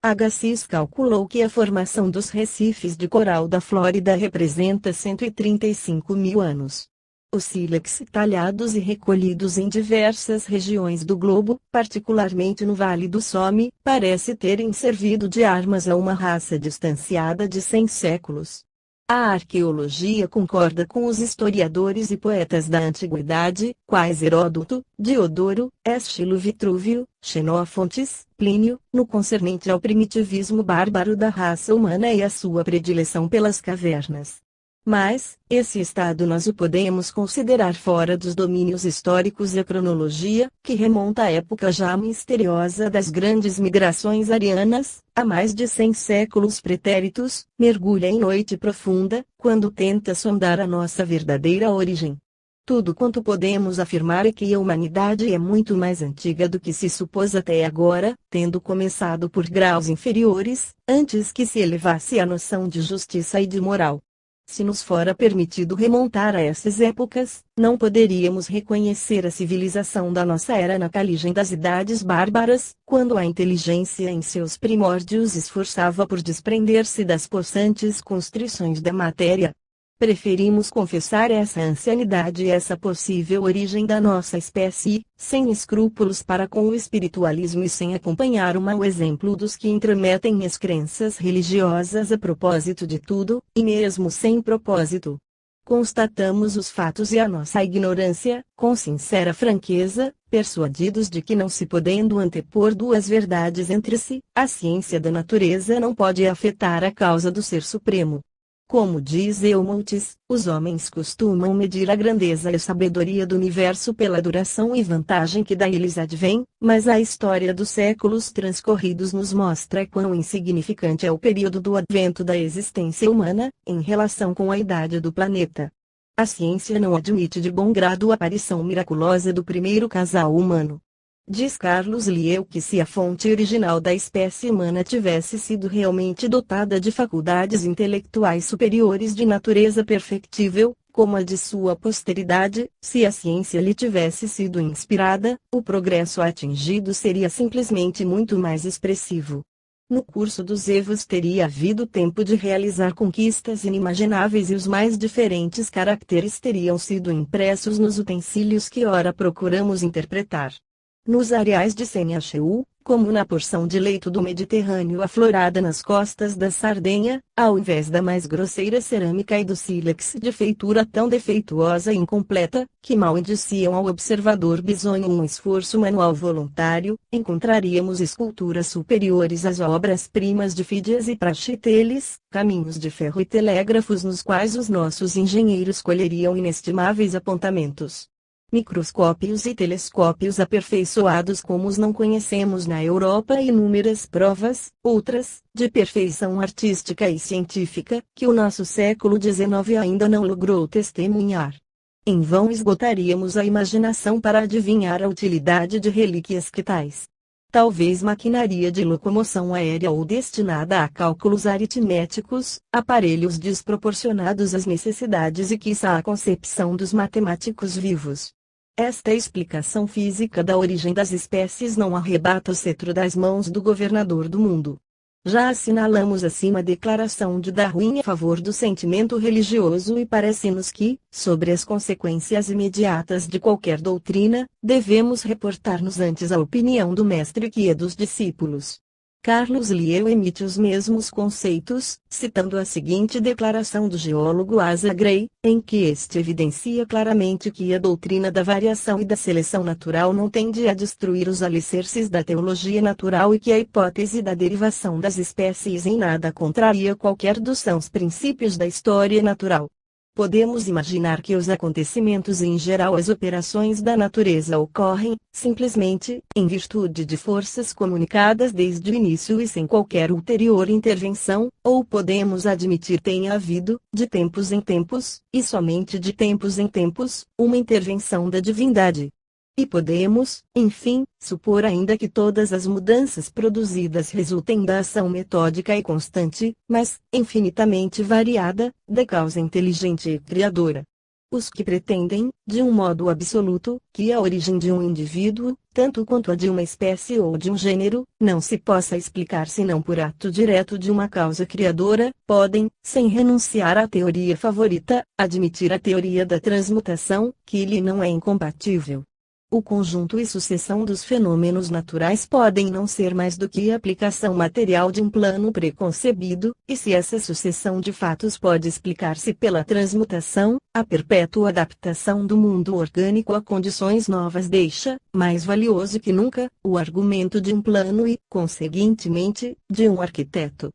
Agassiz calculou que a formação dos recifes de coral da Flórida representa 135.000 anos. Os sílex talhados e recolhidos em diversas regiões do globo, particularmente no Vale do Somme, parece terem servido de armas a uma raça distanciada de 100 séculos. A arqueologia concorda com os historiadores e poetas da antiguidade, quais Heródoto, Diodoro, Escilo Vitrúvio, Xenófontes, Plínio, no concernente ao primitivismo bárbaro da raça humana e a sua predileção pelas cavernas. Mas, esse estado nós o podemos considerar fora dos domínios históricos da cronologia, que remonta à época já misteriosa das grandes migrações arianas, há mais de 100 séculos pretéritos, mergulha em noite profunda, quando tenta sondar a nossa verdadeira origem. Tudo quanto podemos afirmar é que a humanidade é muito mais antiga do que se supôs até agora, tendo começado por graus inferiores, antes que se elevasse a noção de justiça e de moral. Se nos fora permitido remontar a essas épocas, não poderíamos reconhecer a civilização da nossa era na caligem das idades bárbaras, quando a inteligência em seus primórdios esforçava por desprender-se das possantes constrições da matéria. Preferimos confessar essa ancianidade e essa possível origem da nossa espécie, sem escrúpulos para com o espiritualismo e sem acompanhar o mau exemplo dos que intrometem as crenças religiosas a propósito de tudo, e mesmo sem propósito. Constatamos os fatos e a nossa ignorância, com sincera franqueza, persuadidos de que não se podendo antepor duas verdades entre si, a ciência da natureza não pode afetar a causa do Ser Supremo. Como diz Helmholtz, os homens costumam medir a grandeza e a sabedoria do universo pela duração e vantagem que daí lhes advém, mas a história dos séculos transcorridos nos mostra quão insignificante é o período do advento da existência humana, em relação com a idade do planeta. A ciência não admite de bom grado a aparição miraculosa do primeiro casal humano. Diz Carlos Lieu que se a fonte original da espécie humana tivesse sido realmente dotada de faculdades intelectuais superiores de natureza perfectível, como a de sua posteridade, se a ciência lhe tivesse sido inspirada, o progresso atingido seria simplesmente muito mais expressivo. No curso dos evos teria havido tempo de realizar conquistas inimagináveis e os mais diferentes caracteres teriam sido impressos nos utensílios que ora procuramos interpretar. Nos areais de Senhacheu, como na porção de leito do Mediterrâneo aflorada nas costas da Sardenha, ao invés da mais grosseira cerâmica e do sílex de feitura tão defeituosa e incompleta, que mal indiciam ao observador bisonho um esforço manual voluntário, encontraríamos esculturas superiores às obras-primas de Fídias e Praxiteles, caminhos de ferro e telégrafos nos quais os nossos engenheiros colheriam inestimáveis apontamentos. Microscópios e telescópios aperfeiçoados como os não conhecemos na Europa e inúmeras provas, outras, de perfeição artística e científica, que o nosso século XIX ainda não logrou testemunhar. Em vão esgotaríamos a imaginação para adivinhar a utilidade de relíquias que tais. Talvez maquinaria de locomoção aérea ou destinada a cálculos aritméticos, aparelhos desproporcionados às necessidades e quiçá à concepção dos matemáticos vivos. Esta explicação física da origem das espécies não arrebata o cetro das mãos do governador do mundo. Já assinalamos acima a declaração de Darwin a favor do sentimento religioso e parece-nos que, sobre as consequências imediatas de qualquer doutrina, devemos reportar-nos antes à opinião do mestre que a dos discípulos. Carlos Lieu emite os mesmos conceitos, citando a seguinte declaração do geólogo Asa Gray, em que este evidencia claramente que a doutrina da variação e da seleção natural não tende a destruir os alicerces da teologia natural e que a hipótese da derivação das espécies em nada contraria qualquer dos sãos princípios da história natural. Podemos imaginar que os acontecimentos e em geral as operações da natureza ocorrem, simplesmente, em virtude de forças comunicadas desde o início e sem qualquer ulterior intervenção, ou podemos admitir tenha havido, de tempos em tempos, e somente de tempos em tempos, uma intervenção da divindade. E podemos, enfim, supor ainda que todas as mudanças produzidas resultem da ação metódica e constante, mas infinitamente variada, da causa inteligente e criadora. Os que pretendem, de um modo absoluto, que a origem de um indivíduo, tanto quanto a de uma espécie ou de um gênero, não se possa explicar senão por ato direto de uma causa criadora, podem, sem renunciar à teoria favorita, admitir a teoria da transmutação, que lhe não é incompatível. O conjunto e sucessão dos fenômenos naturais podem não ser mais do que a aplicação material de um plano preconcebido, e se essa sucessão de fatos pode explicar-se pela transmutação, a perpétua adaptação do mundo orgânico a condições novas deixa, mais valioso que nunca, o argumento de um plano e, conseguintemente, de um arquiteto.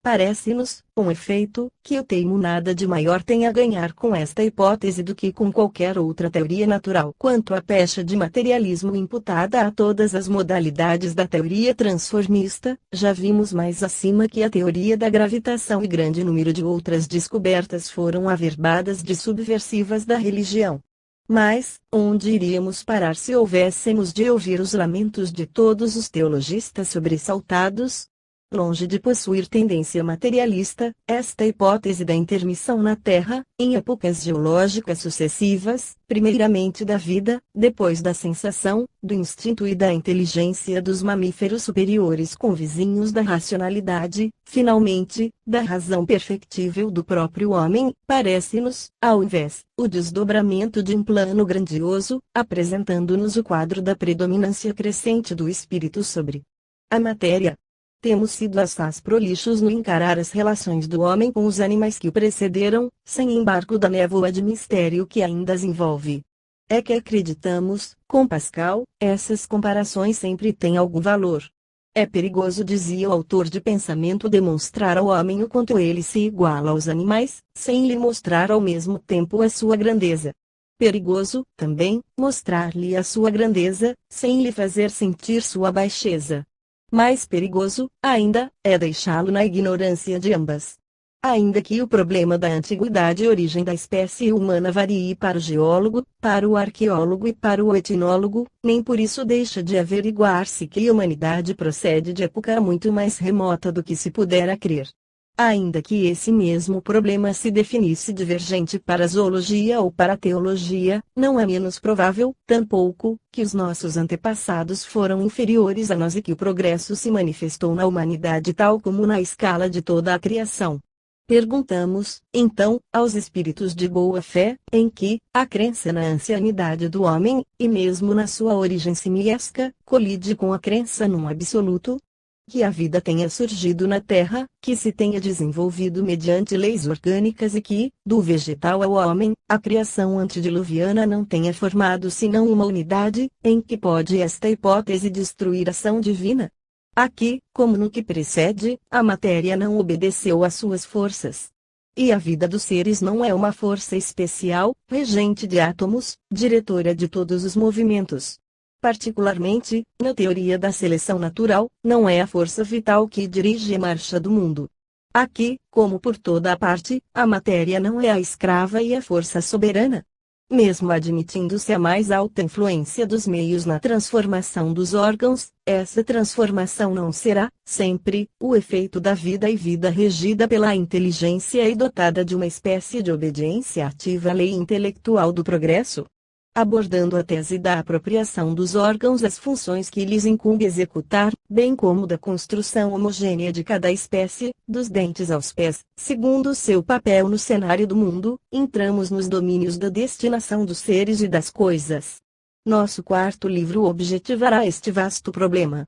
Parece-nos, com efeito, que o teimo nada de maior tem a ganhar com esta hipótese do que com qualquer outra teoria natural. Quanto à pecha de materialismo imputada a todas as modalidades da teoria transformista, já vimos mais acima que a teoria da gravitação e grande número de outras descobertas foram averbadas de subversivas da religião. Mas, onde iríamos parar se houvéssemos de ouvir os lamentos de todos os teologistas sobressaltados? Longe de possuir tendência materialista, esta hipótese da intermissão na Terra, em épocas geológicas sucessivas, primeiramente da vida, depois da sensação, do instinto e da inteligência dos mamíferos superiores convizinhos da racionalidade, finalmente, da razão perfectível do próprio homem, parece-nos, ao invés, o desdobramento de um plano grandioso, apresentando-nos o quadro da predominância crescente do espírito sobre a matéria. Temos sido assaz prolixos no encarar as relações do homem com os animais que o precederam, sem embargo da névoa de mistério que ainda as envolve. É que acreditamos, com Pascal, essas comparações sempre têm algum valor. É perigoso, dizia o autor de pensamento, demonstrar ao homem o quanto ele se iguala aos animais, sem lhe mostrar ao mesmo tempo a sua grandeza. Perigoso, também, mostrar-lhe a sua grandeza, sem lhe fazer sentir sua baixeza. Mais perigoso, ainda, é deixá-lo na ignorância de ambas. Ainda que o problema da antiguidade e origem da espécie humana varie para o geólogo, para o arqueólogo e para o etnólogo, nem por isso deixa de averiguar-se que a humanidade procede de época muito mais remota do que se pudera crer. Ainda que esse mesmo problema se definisse divergente para a zoologia ou para a teologia, não é menos provável, tampouco, que os nossos antepassados foram inferiores a nós e que o progresso se manifestou na humanidade tal como na escala de toda a criação. Perguntamos, então, aos espíritos de boa fé, em que a crença na ancianidade do homem, e mesmo na sua origem simiesca, colide com a crença num absoluto? Que a vida tenha surgido na Terra, que se tenha desenvolvido mediante leis orgânicas e que, do vegetal ao homem, a criação antediluviana não tenha formado senão uma unidade, em que pode esta hipótese destruir a ação divina? Aqui, como no que precede, a matéria não obedeceu às suas forças. E a vida dos seres não é uma força especial, regente de átomos, diretora de todos os movimentos. Particularmente, na teoria da seleção natural, não é a força vital que dirige a marcha do mundo. Aqui, como por toda a parte, a matéria não é a escrava e a força soberana. Mesmo admitindo-se a mais alta influência dos meios na transformação dos órgãos, essa transformação não será, sempre, o efeito da vida, e vida regida pela inteligência e dotada de uma espécie de obediência ativa à lei intelectual do progresso. Abordando a tese da apropriação dos órgãos às funções que lhes incumbe executar, bem como da construção homogênea de cada espécie, dos dentes aos pés, segundo seu papel no cenário do mundo, entramos nos domínios da destinação dos seres e das coisas. Nosso quarto livro objetivará este vasto problema.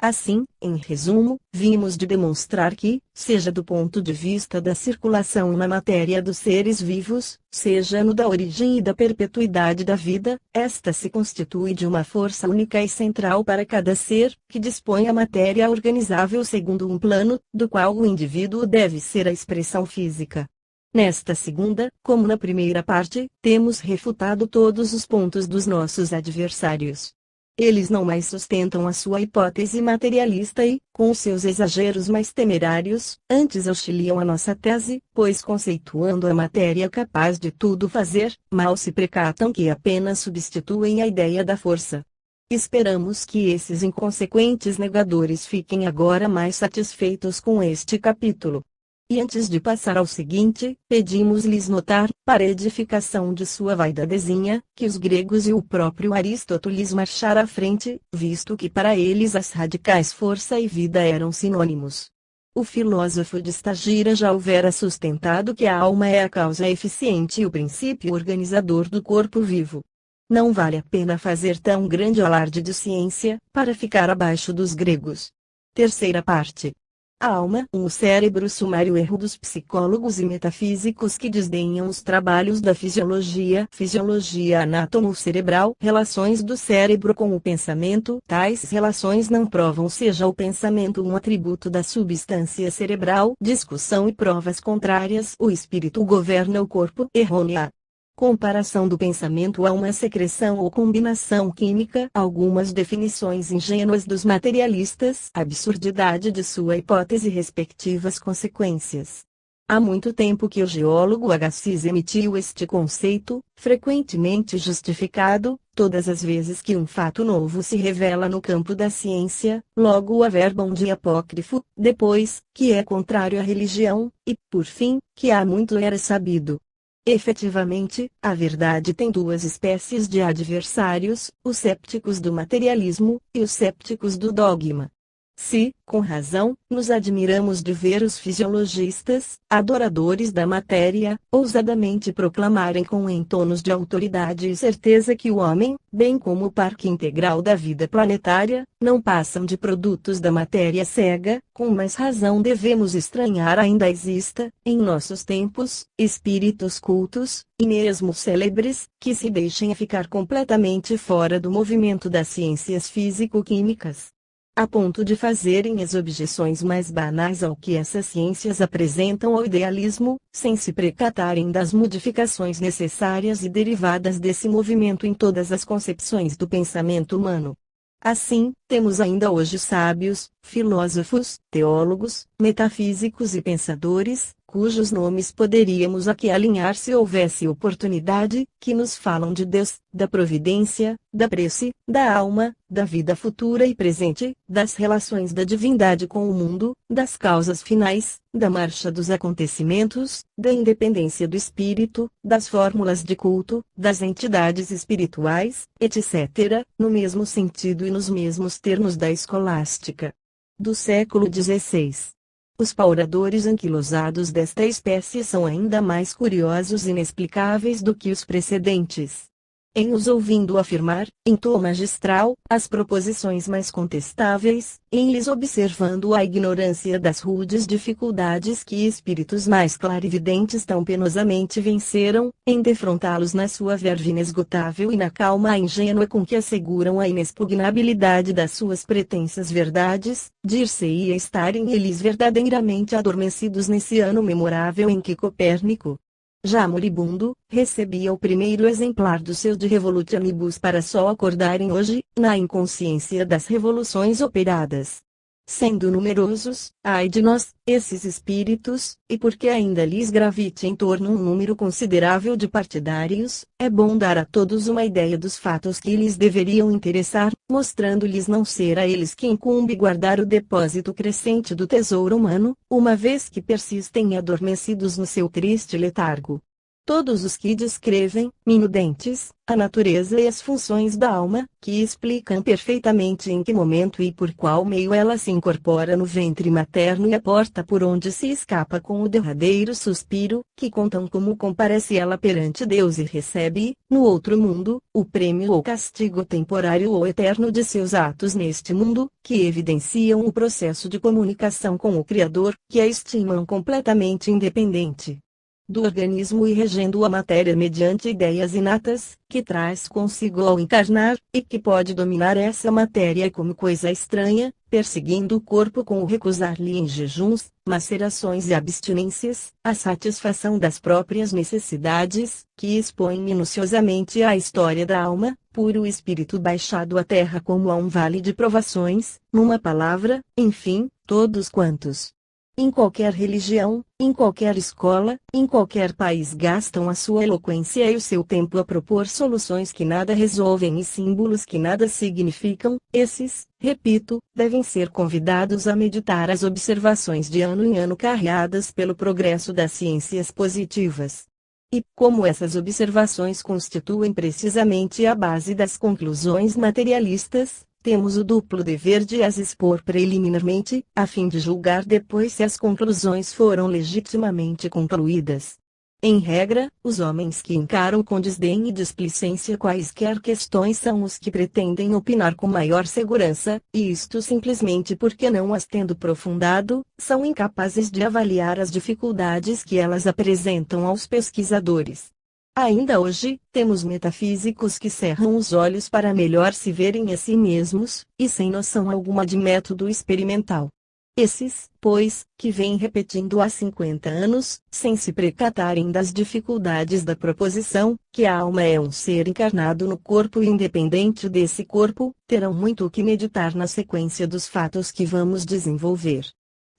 Assim, em resumo, vimos de demonstrar que, seja do ponto de vista da circulação na matéria dos seres vivos, seja no da origem e da perpetuidade da vida, esta se constitui de uma força única e central para cada ser, que dispõe a matéria organizável segundo um plano, do qual o indivíduo deve ser a expressão física. Nesta segunda, como na primeira parte, temos refutado todos os pontos dos nossos adversários. Eles não mais sustentam a sua hipótese materialista e, com os seus exageros mais temerários, antes auxiliam a nossa tese, pois conceituando a matéria capaz de tudo fazer, mal se precatam que apenas substituem a ideia da força. Esperamos que esses inconsequentes negadores fiquem agora mais satisfeitos com este capítulo. E antes de passar ao seguinte, pedimos-lhes notar, para edificação de sua vaidadezinha, que os gregos e o próprio Aristóteles marcharam à frente, visto que para eles as radicais força e vida eram sinônimos. O filósofo de Stagira já houvera sustentado que a alma é a causa eficiente e o princípio organizador do corpo vivo. Não vale a pena fazer tão grande alarde de ciência, para ficar abaixo dos gregos. Terceira parte. A alma, o cérebro sumário. Erro dos psicólogos e metafísicos que desdenham os trabalhos da fisiologia anatomo-cerebral. Relações do cérebro com o pensamento. Tais relações não provam seja o pensamento um atributo da substância cerebral. Discussão e provas contrárias. O espírito governa o corpo. Errônea comparação do pensamento a uma secreção ou combinação química. Algumas definições ingênuas dos materialistas. Absurdidade de sua hipótese e respectivas consequências. Há muito tempo que o geólogo Agassiz emitiu este conceito, frequentemente justificado, todas as vezes que um fato novo se revela no campo da ciência, logo o averbam de apócrifo, depois, que é contrário à religião, e, por fim, que há muito era sabido. Efetivamente, a verdade tem duas espécies de adversários, os cépticos do materialismo, e os cépticos do dogma. Se, com razão, nos admiramos de ver os fisiologistas, adoradores da matéria, ousadamente proclamarem em tonos de autoridade e certeza que o homem, bem como o parque integral da vida planetária, não passam de produtos da matéria cega, com mais razão devemos estranhar ainda exista, em nossos tempos, espíritos cultos, e mesmo célebres, que se deixem ficar completamente fora do movimento das ciências físico-químicas, a ponto de fazerem as objeções mais banais ao que essas ciências apresentam ao idealismo, sem se precatarem das modificações necessárias e derivadas desse movimento em todas as concepções do pensamento humano. Assim, temos ainda hoje sábios, filósofos, teólogos, metafísicos e pensadores, cujos nomes poderíamos aqui alinhar se houvesse oportunidade, que nos falam de Deus, da providência, da prece, da alma, da vida futura e presente, das relações da divindade com o mundo, das causas finais, da marcha dos acontecimentos, da independência do espírito, das fórmulas de culto, das entidades espirituais, etc., no mesmo sentido e nos mesmos termos da escolástica do século XVI. Os pauradores anquilosados desta espécie são ainda mais curiosos e inexplicáveis do que os precedentes. Em os ouvindo afirmar, em tom magistral, as proposições mais contestáveis, em lhes observando a ignorância das rudes dificuldades que espíritos mais clarividentes tão penosamente venceram, em defrontá-los na sua verve inesgotável e na calma ingênua com que asseguram a inexpugnabilidade das suas pretensas verdades, dir-se-ia estarem eles verdadeiramente adormecidos nesse ano memorável em que Copérnico, já moribundo, recebia o primeiro exemplar do seu De Revolutionibus para só acordarem hoje, na inconsciência das revoluções operadas. Sendo numerosos, ai de nós, esses espíritos, e porque ainda lhes gravite em torno um número considerável de partidários, é bom dar a todos uma ideia dos fatos que lhes deveriam interessar, mostrando-lhes não ser a eles que incumbe guardar o depósito crescente do tesouro humano, uma vez que persistem adormecidos no seu triste letargo. Todos os que descrevem, minudentes, a natureza e as funções da alma, que explicam perfeitamente em que momento e por qual meio ela se incorpora no ventre materno e a porta por onde se escapa com o derradeiro suspiro, que contam como comparece ela perante Deus e recebe, no outro mundo, o prêmio ou castigo temporário ou eterno de seus atos neste mundo, que evidenciam o processo de comunicação com o Criador, que a estimam completamente independente do organismo e regendo a matéria mediante ideias inatas, que traz consigo ao encarnar, e que pode dominar essa matéria como coisa estranha, perseguindo o corpo com o recusar-lhe em jejuns, macerações e abstinências, a satisfação das próprias necessidades, que expõe minuciosamente a história da alma, puro espírito baixado à terra como a um vale de provações, numa palavra, enfim, todos quantos, em qualquer religião, em qualquer escola, em qualquer país gastam a sua eloquência e o seu tempo a propor soluções que nada resolvem e símbolos que nada significam, esses, repito, devem ser convidados a meditar as observações de ano em ano carreadas pelo progresso das ciências positivas. E, como essas observações constituem precisamente a base das conclusões materialistas, temos o duplo dever de as expor preliminarmente, a fim de julgar depois se as conclusões foram legitimamente concluídas. Em regra, os homens que encaram com desdém e displicência quaisquer questões são os que pretendem opinar com maior segurança, e isto simplesmente porque não as tendo aprofundado, são incapazes de avaliar as dificuldades que elas apresentam aos pesquisadores. Ainda hoje, temos metafísicos que cerram os olhos para melhor se verem a si mesmos, e sem noção alguma de método experimental. Esses, pois, que vêm repetindo há 50 anos, sem se precatarem das dificuldades da proposição, que a alma é um ser encarnado no corpo e independente desse corpo, terão muito o que meditar na sequência dos fatos que vamos desenvolver.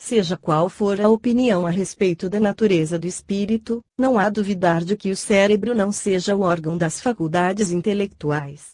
Seja qual for a opinião a respeito da natureza do espírito, não há duvidar de que o cérebro não seja o órgão das faculdades intelectuais.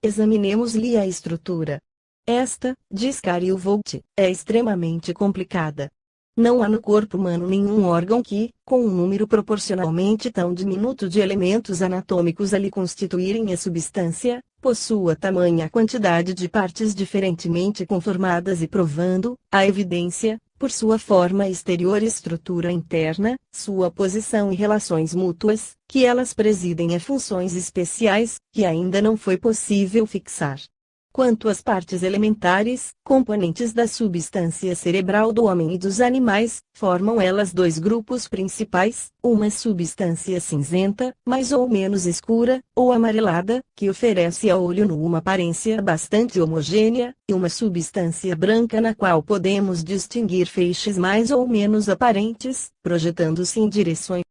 Examinemos-lhe a estrutura. Esta, diz Karl Vogt, é extremamente complicada. Não há no corpo humano nenhum órgão que, com um número proporcionalmente tão diminuto de elementos anatômicos a lhe constituírem a substância, possua tamanha quantidade de partes diferentemente conformadas e provando, à evidência, por sua forma exterior e estrutura interna, sua posição e relações mútuas, que elas presidem a funções especiais, que ainda não foi possível fixar. Quanto às partes elementares, componentes da substância cerebral do homem e dos animais, formam elas dois grupos principais, uma substância cinzenta, mais ou menos escura, ou amarelada, que oferece ao olho nu uma aparência bastante homogênea, e uma substância branca na qual podemos distinguir feixes mais ou menos aparentes, projetando-se em direções